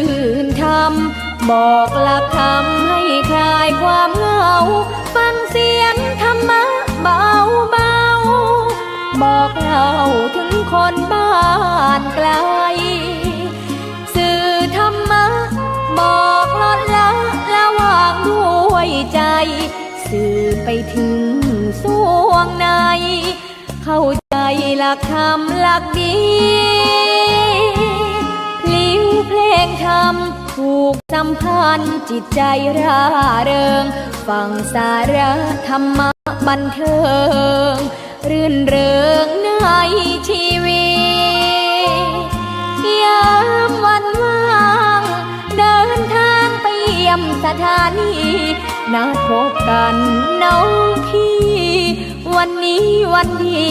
นธรรมบอกหลักธรรมให้คลายความเหงาฟังเสียงธรรมะเบาเบาบอกเล่าถึงคนบ้านไกลสื่อธรรมะบอกลดละระหว่างด้วยใจสื่อไปถึงสวงในเข้าใจหลักธรรมหลักดีพลิ้วเพลงธรรมถ ผูกสัมพันธ์จิตใจร่าเริงฟังสาระธรรมะบันเทิงรื่นเริงในชีวิตยามวันว่างเดินทางไปเยี่ยมสถานีนัดพบกันน้องพี่วันนี้วันดี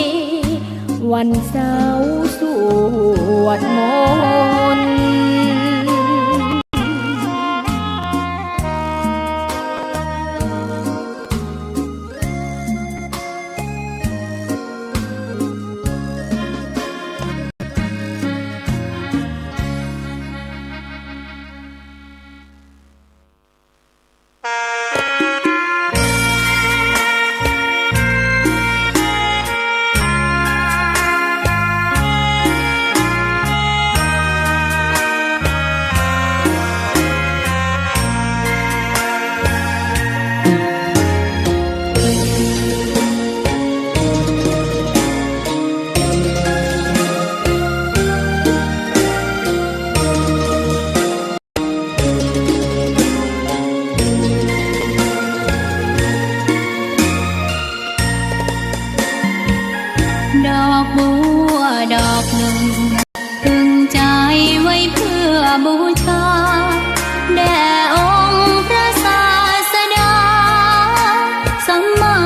วันเสาร์สวดมนต์ดอกบัวดอกหนึ่งพึงใจไว้เพื่อบูชาแด่องค์พระศาสดาสัมมา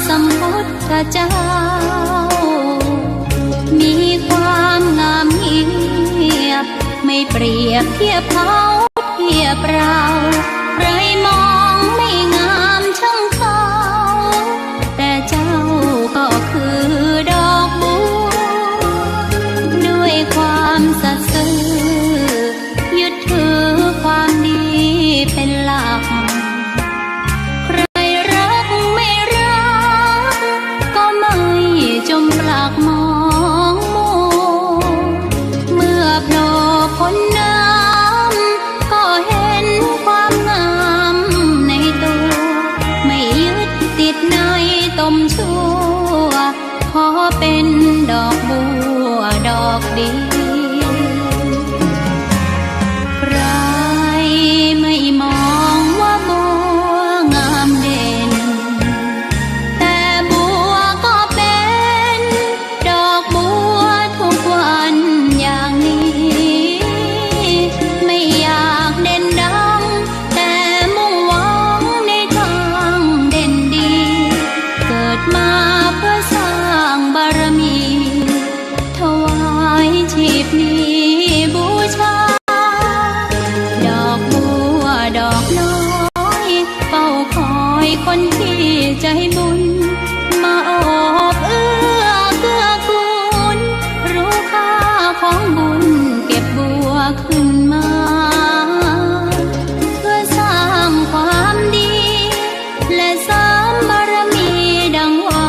สัมพุทธเจ้ามีความงามเงียบไม่เปรียบเทียบเขาเทียบเราใครมองไม่งามช่างเขาแต่เจ้าก็คือดอกบัวด้วยความสัตย์ซื่อยึดถือความดีเป็นหลักใครรักไม่รักก็ไม่จมปลักมองมัวเมื่อโผล่พ้นน้ำก็เห็นความงามในตัวไม่ยึดติดในตมชั่วขอเป็นดอกบัวดอกดีใครไม่มองว่าบัวงามเด่นแต่บัวก็เป็นดอกบัวทุกวันอย่างนี้ไม่อยากเด่นดังแต่มุ่งหวังในทางเด่นดีเกิดมาเพื่อสร้างบารมีถวายชีพนี้บูชาดอกบัวดอกน้อยเฝ้าคอยคนที่ใจบุญมาโอบเอื้อเกื้อกูลรู้ค่าของบุญเก็บบัวขึ้นมาเพื่อสร้างความดีและเสริมบารมีดังว่า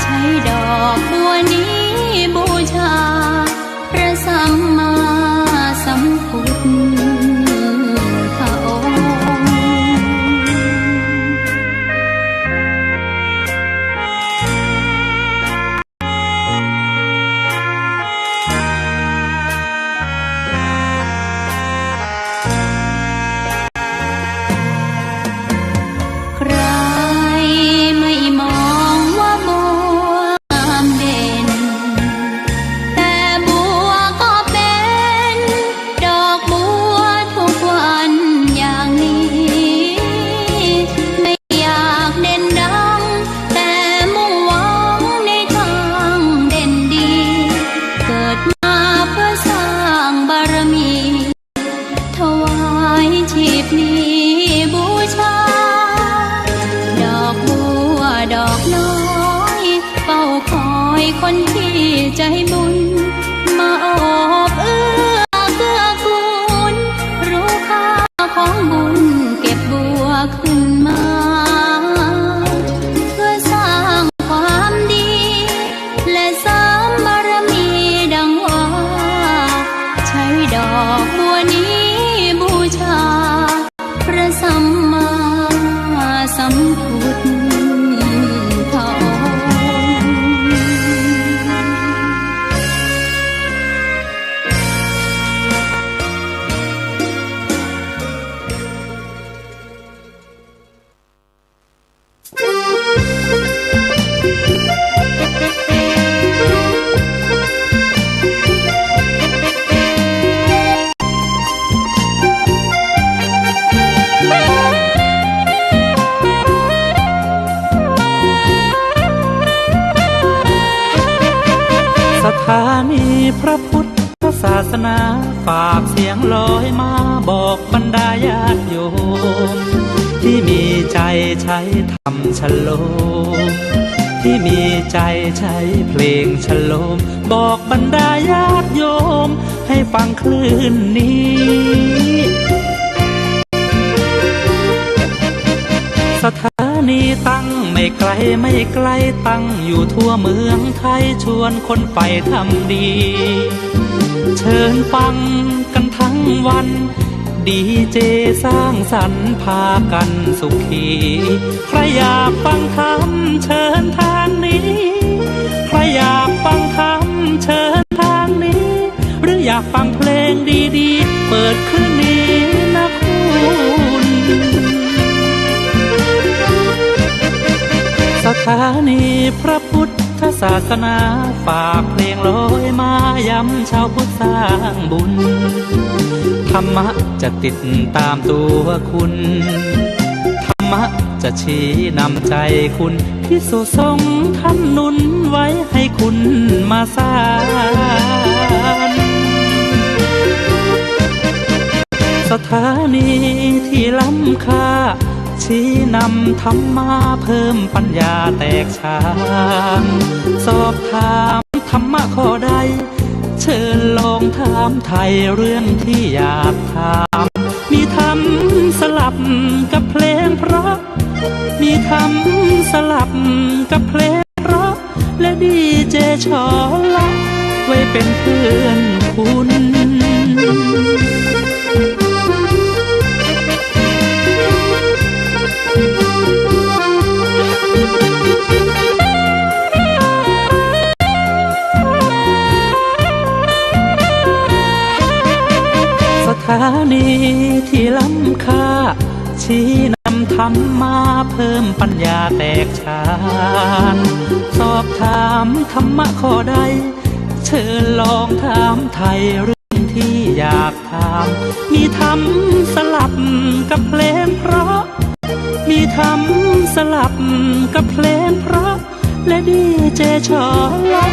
ใช้ดอกบัวนี้บูชาพระสัมมาสัมพุทธองค์ คนที่ใจบุญมาโอบเอื้อเกื้อกูลรู้ค่าของบุญเก็บบัวขึ้นมาเพื่อสร้างความดีและเสริมบารมีดังว่าใช้ดอกบัวนี้บูชาพระสัมมาสัมพุทธ ถานีพระพุทธศาสนาฝากเสียงลอยมาบอกบรรดาญาติโยมที่มีใจใช้ธรรมชโลมที่มีใจใช้เพลงชโลมบอกบรรดาญาติโยมให้ฟังคลื่นนี้สถานีตั้งไม่ไกลไม่ไกลตั้งอยู่ทั่วเมืองไทยชวนคนไปทำดีเชิญฟังกันทั้งวันดีเจสร้างสรรค์พากันสุขีใครอยากฟังธรรมเชิญทางนี้ใครอยากฟังธรรมเชิญทางนี้หรืออยากฟังเพลงดีๆเปิดคืนนี้นะคุณสถานีพระพุทธศาสนาฝากเพลงลอยมาย้ำชาวพุทธสร้างบุญธรรมะจะติดตามตัวคุณธรรมะจะชี้นำใจคุณพิสุสงฆ์ท่านหนุนไว้ให้คุณมาสร้างสถานีที่ล้ำค่าชี้นำธรรมะเพิ่มปัญญาแตกฉานสอบถามธรรมะข้อใดเชิญลองถามไทยเรื่องที่อยากถามมีธรรมสลับกับเพลงเพราะมีธรรมสลับกับเพลงเพราะและดีเจชอละไว้เป็นเพื่อนคุณสถานีที่ล้ำค่าชี้นำธรรมมาเพิ่มปัญญาแตกฉานสอบถามธรรมะข้อใดเชิญลองถามไทยเรื่องที่อยากถามมีธรรมสลับกับเพลงเพราะมีธรรมสลับกับเพลงเพราะและดีเจชอละ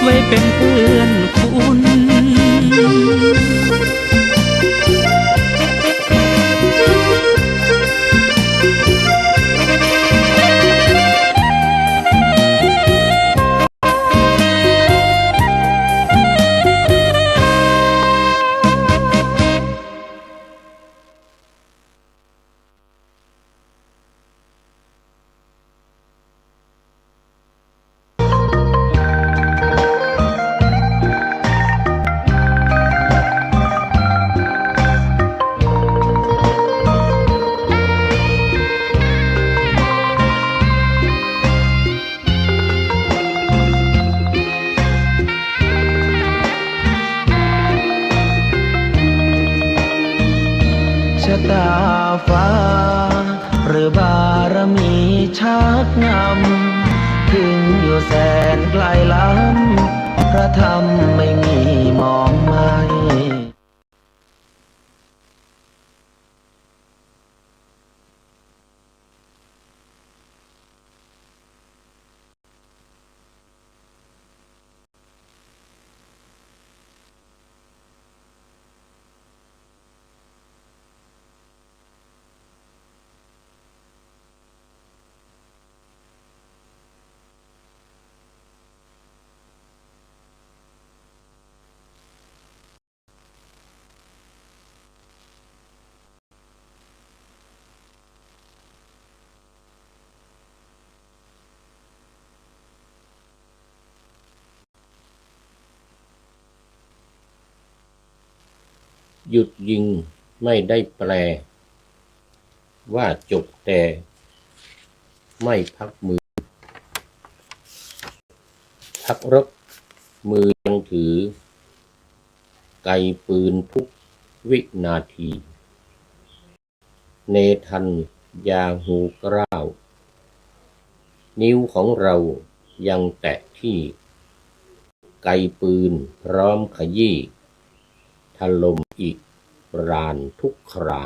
ไว้เป็นเพื่อนคุณตาฟ้าหรือบารมีชักนำถึงอยู่แสนไกลล้ำพระธรรมไม่มีมองไม่หยุดยิงไม่ได้แปลว่าจบแต่ไม่พักมือพักรบมือยังถือไกปืนทุกวินาทีเนทันยาหูกร้าวนิ้วของเรายังแตะที่ไกปืนพร้อมขยี้ถล่มอีกรานทุกครา